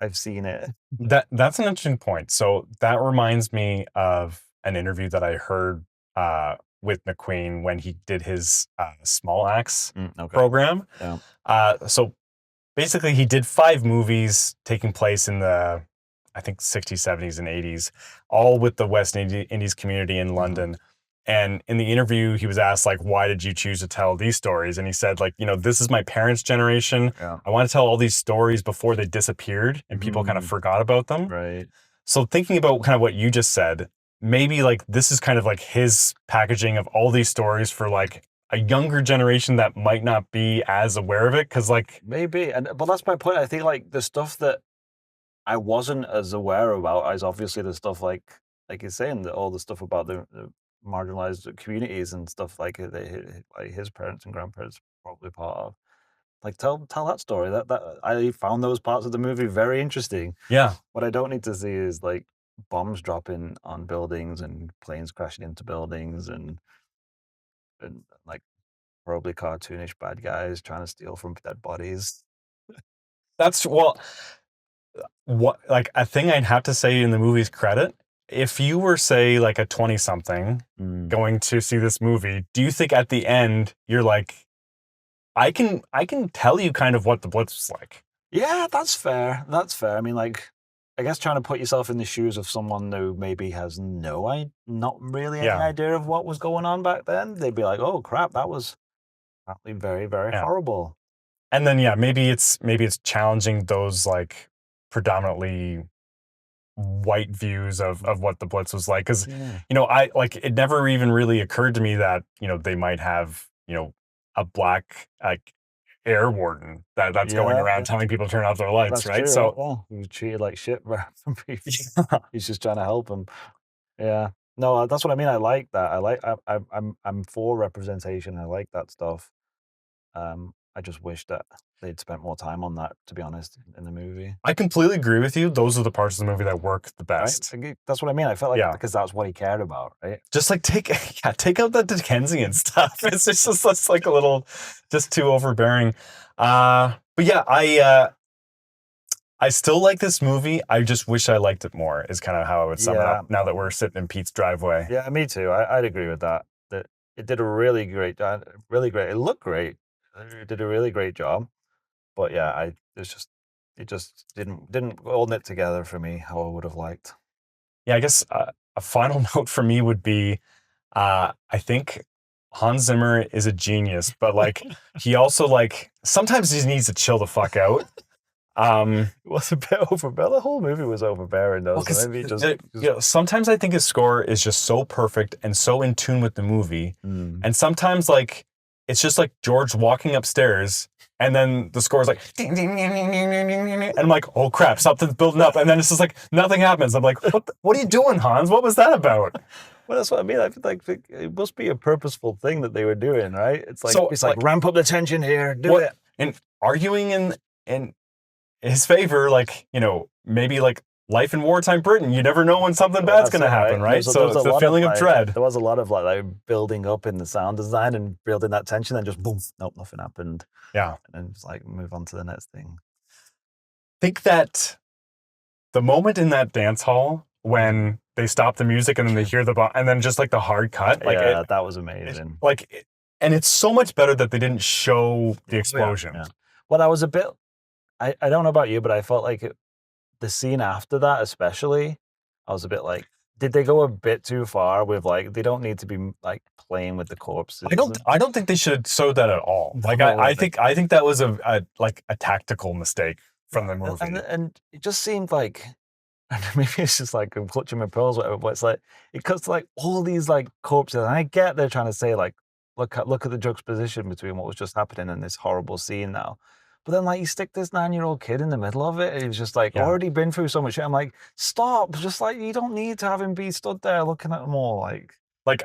I've seen it.
That's an interesting point. So that reminds me of an interview that I heard with McQueen when he did his Small Axe program.
Yeah.
So basically, he did 5 movies taking place in the, I think, 60s, 70s, and 80s, all with the West Indies community in London. And in the interview, he was asked, like, why did you choose to tell these stories? And he said, like, this is my parents' generation.
Yeah.
I want to tell all these stories before they disappeared and people kind of forgot about them.
Right.
So thinking about kind of what you just said, maybe like this is kind of like his packaging of all these stories for like a younger generation that might not be as aware of it. Cause like
maybe, but that's my point. I think like the stuff that I wasn't as aware about is obviously the stuff like you're saying, all the stuff about the marginalized communities and stuff like his parents and grandparents were probably part of. Like, tell that story. That I found those parts of the movie very interesting.
Yeah.
What I don't need to see is like bombs dropping on buildings and planes crashing into buildings and like probably cartoonish bad guys trying to steal from dead bodies.
That's what like a thing I'd have to say in the movie's credit. If you were, say, like a 20-something going to see this movie, do you think at the end you're like, I can tell you kind of what the Blitz was like?
Yeah, that's fair. That's fair. I mean, like, I guess trying to put yourself in the shoes of someone who maybe has not really any idea of what was going on back then, they'd be like, oh crap, that was probably very, very horrible.
And then maybe it's challenging those like predominantly white views of what the Blitz was like, because I like, it never even really occurred to me that they might have a black like air warden that's going around telling people to turn off their lights. That's right.
True.
So
he was treated like shit from people. He's just trying to help him. Yeah. No, that's what I mean. I like that. I'm for representation. I like that stuff. I just wish that they'd spent more time on that, to be honest, in the movie.
I completely agree with you. Those are the parts of the movie that work the best.
Right? That's what I mean. I felt like because that's what he cared about, right?
Just like take out the Dickensian stuff. It's just like a little, just too overbearing. But yeah, I still like this movie. I just wish I liked it more, is kind of how I would sum it up now that we're sitting in Pete's driveway.
Yeah, me too. I'd agree with that. That it did a really great job. Really great. It looked great. It did a really great job. But yeah, it just didn't all knit together for me how I would have liked.
Yeah, I guess a final note for me would be, I think Hans Zimmer is a genius, but like he also like sometimes he needs to chill the fuck out.
It was a bit overbearing. The whole movie was overbearing, though. So maybe
sometimes I think his score is just so perfect and so in tune with the movie, and sometimes like it's just like George walking upstairs
And then the score is like, ding, ding, ding, ding, ding, ding, ding, and I'm like, oh crap, something's building up. And then it's just like, nothing happens. I'm like, what are you doing, Hans? What was that about?
Well, that's what I mean. I feel like it must be a purposeful thing that they were doing, right? It's like,
So,
it's like ramp up the tension here, do
what-
it.
And arguing in his favor, like, you know, maybe like life in wartime Britain, you never know when something bad's going to happen, right? So it's the feeling of dread.
There was a lot of like building up in the sound design and building that tension, and just boom, nope, nothing happened.
Yeah.
And then just like move on to the next thing.
Think that the moment in that dance hall when they stop the music and then they hear and then just like the hard cut, like
yeah, that was amazing.
And it's so much better that they didn't show the explosion.
Yeah. Well, I was a bit. I don't know about you, but I felt like the scene after that, especially, I was a bit like, did they go a bit too far with like, they don't need to be like playing with the corpses?
I don't think they should have showed that at all. Like I think that was a tactical mistake from the movie.
And it just seemed like, and maybe it's just like I'm clutching my pearls, whatever, but it's like it cuts to like all these like corpses, and I get they're trying to say like, look at the juxtaposition between what was just happening and this horrible scene now. But then, like, you stick this 9-year-old kid in the middle of it, and he's just like already been through so much shit. I'm like, stop! Just like, you don't need to have him be stood there looking at them all. Like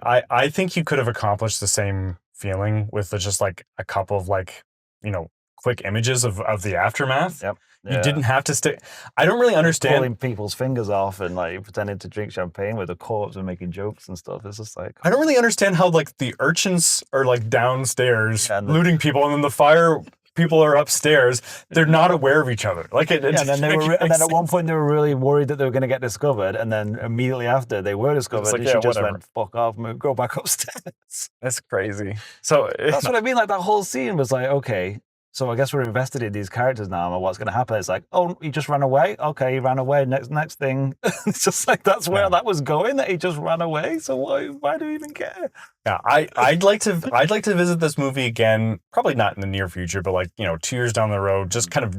I think you could have accomplished the same feeling with just like a couple of like, you know, quick images of the aftermath.
Yep.
You didn't have to stick. I don't really understand
pulling people's fingers off and like pretending to drink champagne with a corpse and making jokes and stuff. It's just like,
I don't really understand how like the urchins are like downstairs looting people, and then the fire people are upstairs. They're not aware of each other. Like and then
at one point they were really worried that they were going to get discovered, and then immediately after they were discovered,
like,
and she just went, "Fuck off, go back upstairs."
That's crazy. So
that's what I mean. Like that whole scene was like, okay, so I guess we're invested in these characters now, and what's going to happen? It's like, oh, he just ran away. Okay, he ran away. Next thing. It's just like that's where that was going. That he just ran away. So why do we even care?
Yeah, I'd like to visit this movie again. Probably not in the near future, but like 2 years down the road. Just kind of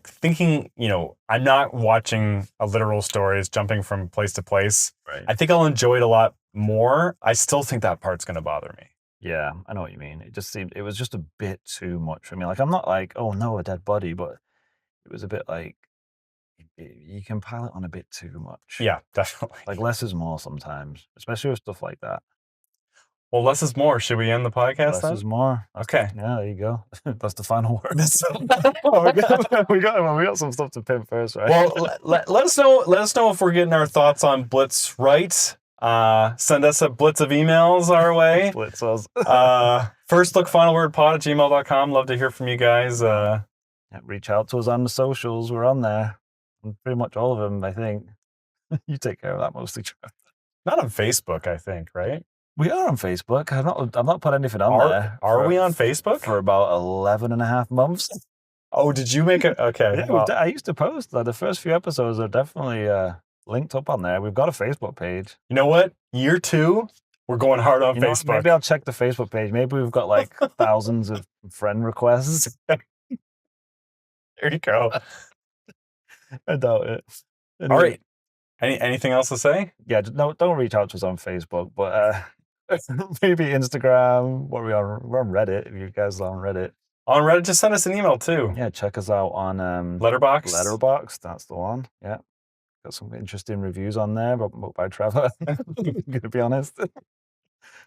thinking. I'm not watching a literal story. It's jumping from place to place.
Right.
I think I'll enjoy it a lot more. I still think that part's going to bother me.
Yeah, I know what you mean. It was just a bit too much for me. Like, I'm not like, oh no, a dead body, but it was a bit like, you can pile it on a bit too much.
Yeah, definitely.
Like, less is more sometimes, especially with stuff like that.
Well, less is more. Should we end the podcast
Less is more.
Okay.
Yeah, there you go. That's the final word. we got some stuff to pin first, right?
Well, let us know if we're getting our thoughts on Blitz right. Send us a blitz of emails our way.
Blitz us.
firstlookfinalwordpod@gmail.com. Love to hear from you guys.
Reach out to us on the socials. We're on there. Pretty much all of them, I think. You take care of that mostly, Trevor.
Not on Facebook, I think, right?
We are on Facebook. I've not put anything on there.
Are we on Facebook?
For about 11 and a half months.
Oh, did you make it? Okay.
Yeah, well, I used to post. The first few episodes are definitely linked up on there. We've got a Facebook page.
You know what? Year 2, we're going hard on Facebook.
Maybe I'll check the Facebook page. Maybe we've got like thousands of friend requests.
There you go.
I doubt it. Anyway.
All right. Anything else to say?
Yeah, no, don't reach out to us on Facebook, but maybe Instagram. What are we on? We're on Reddit. If you guys are on Reddit.
On Reddit, just send us an email too.
Yeah, check us out on
Letterboxd.
Letterboxd, that's the one. Yeah. Got some interesting reviews on there by Trevor. I'm gonna be honest.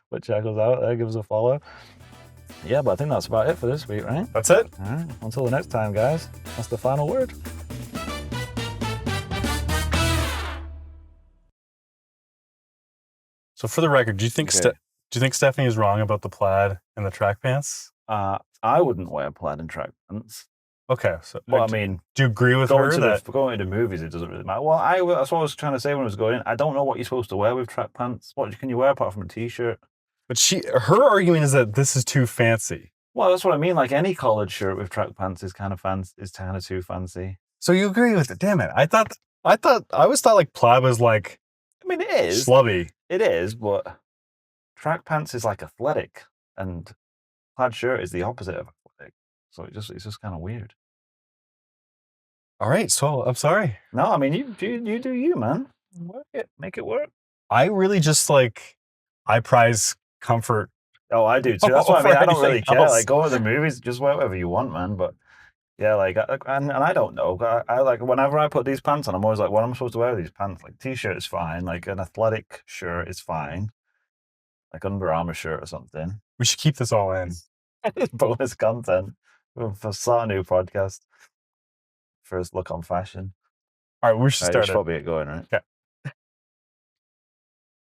But check us out there, give us a follow. Yeah, but I think that's about it for this week, right?
That's it.
All right. Until the next time, guys. That's the final word.
So for the record, do you think Stephanie is wrong about the plaid and the track pants?
I wouldn't wear plaid and track pants.
Okay, so
well, I mean,
do you agree with her that
going to movies it doesn't really matter? Well, that's what I was trying to say when I was going in. I don't know what you're supposed to wear with track pants. What can you wear apart from a t-shirt?
But her argument is that this is too fancy.
Well, that's what I mean. Like any collared shirt with track pants is kind of fancy. Is kind of too fancy.
So you agree with it? Damn it! I always thought like plaid was like.
I mean, it is
slubby.
It is, but track pants is like athletic, and plaid shirt is the opposite of athletic. So it's just kind of weird.
All right, so I'm sorry.
No, I mean you do you, man. Work it, make it work.
I really just I prize comfort
Oh, I do too. That's what I
over
mean. I don't really
anything
care.
else.
Like, go to the movies, just wear whatever you want, man. But yeah, like, and I don't know. I like whenever I put these pants on, I'm always like, what am I supposed to wear with these pants? Like, t-shirt is fine. Like, an athletic shirt is fine. Like, Under Armour shirt or something.
We should keep this all in.
Bonus content for start a new podcast. First look on fashion.
All right, we should
Right, we
start
should
it.
probably get going, right?
Okay.